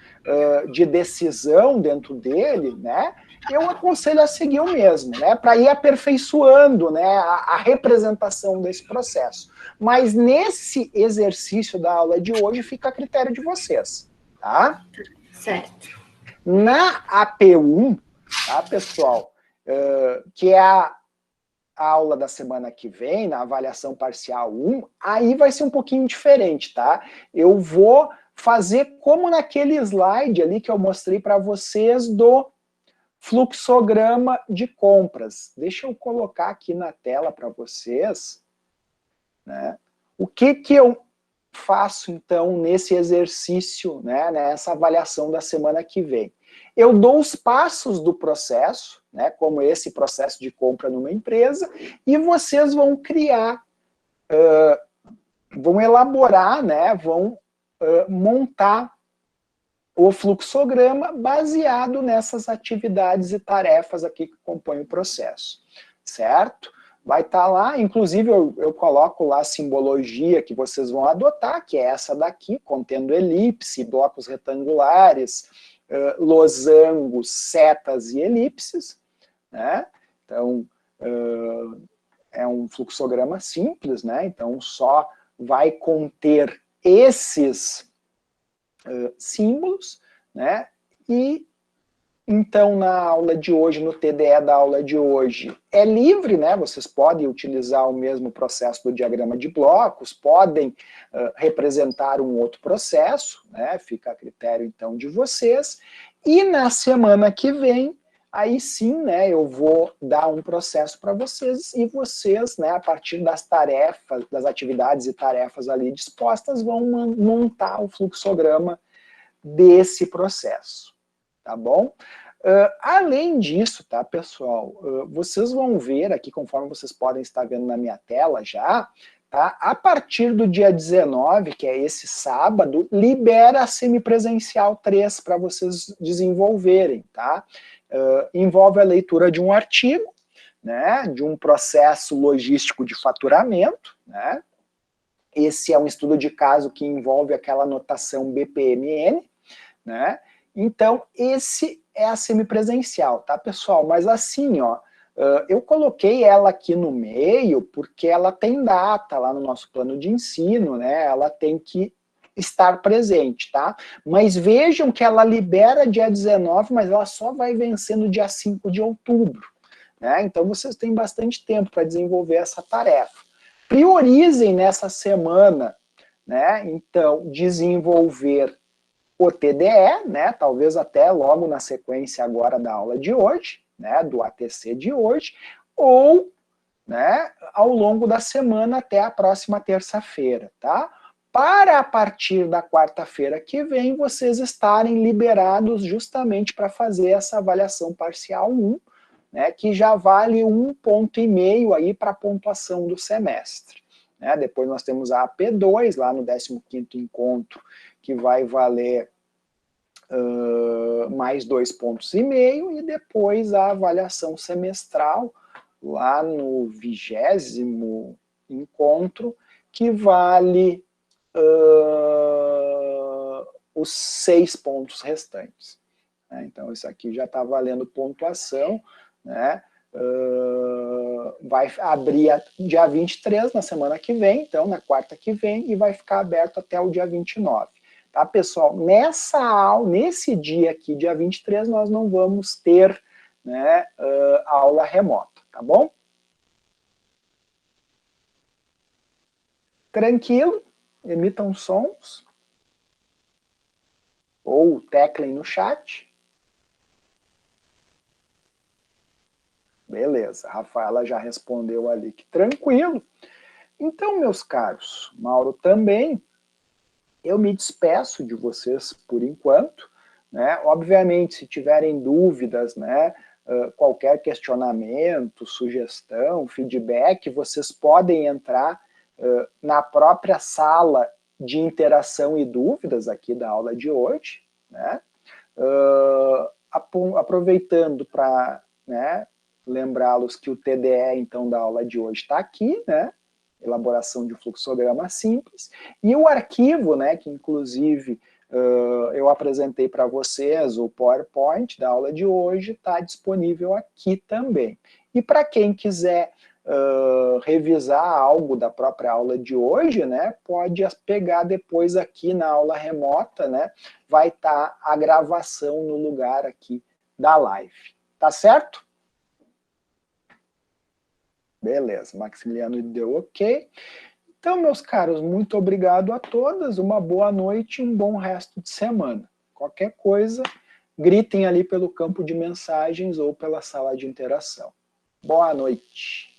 de decisão dentro dele, né, eu aconselho a seguir o mesmo, né, para ir aperfeiçoando, né, a representação desse processo. Mas nesse exercício da aula de hoje fica a critério de vocês, tá? Certo. Na AP1, tá, pessoal, que é a aula da semana que vem, na avaliação parcial 1, aí vai ser um pouquinho diferente, tá? Eu vou fazer como naquele slide ali que eu mostrei para vocês do fluxograma de compras. Deixa eu colocar aqui na tela para vocês, né? O que eu faço, então, nesse exercício, né, nessa avaliação da semana que vem? Eu dou os passos do processo, né, como esse processo de compra numa empresa, e vocês vão criar, vão elaborar, né, vão montar o fluxograma baseado nessas atividades e tarefas aqui que compõem o processo, certo? Vai estar lá, inclusive eu coloco lá a simbologia que vocês vão adotar, que é essa daqui, contendo elipse, blocos retangulares, losangos, setas e elipses, né? Então, é um fluxograma simples, né? Então, só vai conter esses símbolos, né? E então na aula de hoje, no TDE da aula de hoje, é livre, né? Vocês podem utilizar o mesmo processo do diagrama de blocos, podem representar um outro processo, né? Fica a critério então de vocês. E na semana que vem, aí sim, né, eu vou dar um processo para vocês e vocês, né, a partir das tarefas, das atividades e tarefas ali dispostas, vão montar o fluxograma desse processo, tá bom? Além disso, tá, pessoal, vocês vão ver aqui, conforme vocês podem estar vendo na minha tela já, tá, a partir do dia 19, que é esse sábado, libera a semipresencial 3 para vocês desenvolverem, tá? Envolve a leitura de um artigo, né, de um processo logístico de faturamento, né? Esse é um estudo de caso que envolve aquela notação BPMN, né? Então, esse é a semipresencial, tá, pessoal? Mas assim, ó, eu coloquei ela aqui no meio porque ela tem data lá no nosso plano de ensino, né? Ela tem que estar presente, tá? Mas vejam que ela libera dia 19, mas ela só vai vencer no dia 5 de outubro, né? Então vocês têm bastante tempo para desenvolver essa tarefa. Priorizem nessa semana, né? Então, desenvolver o TDE, né? Talvez até logo na sequência agora da aula de hoje, né? Do ATC de hoje, ou, né, ao longo da semana até a próxima terça-feira, tá? Para a partir da quarta-feira que vem, vocês estarem liberados justamente para fazer essa avaliação parcial 1, né, que já vale 1,5 ponto aí para a pontuação do semestre. Né? Depois nós temos a AP2, lá no 15º encontro, que vai valer mais 2,5 pontos, e depois a avaliação semestral, lá no 20º encontro, que vale os 6 pontos restantes. Então, isso aqui já está valendo pontuação, né? Vai abrir dia 23, na semana que vem, então, na quarta que vem, e vai ficar aberto até o dia 29. Tá, pessoal? Nessa aula, nesse dia aqui, dia 23, nós não vamos ter, né, aula remota, tá bom? Tranquilo? Emitam sons. Ou teclem no chat. Beleza, a Rafaela já respondeu ali que tranquilo. Então, meus caros, Mauro também, eu me despeço de vocês por enquanto, né? Obviamente, se tiverem dúvidas, né, qualquer questionamento, sugestão, feedback, vocês podem entrar na própria sala de interação e dúvidas aqui da aula de hoje, né? Aproveitando para, né, lembrá-los que o TDE, então, da aula de hoje está aqui, né? Elaboração de fluxograma simples, e o arquivo, né, que inclusive eu apresentei para vocês, o PowerPoint da aula de hoje, está disponível aqui também. E para quem quiser revisar algo da própria aula de hoje, né, pode pegar depois aqui na aula remota, né, vai estar a gravação no lugar aqui da live. Tá certo? Beleza, Maximiliano deu ok. Então, meus caros, muito obrigado a todas, uma boa noite e um bom resto de semana. Qualquer coisa, gritem ali pelo campo de mensagens ou pela sala de interação. Boa noite.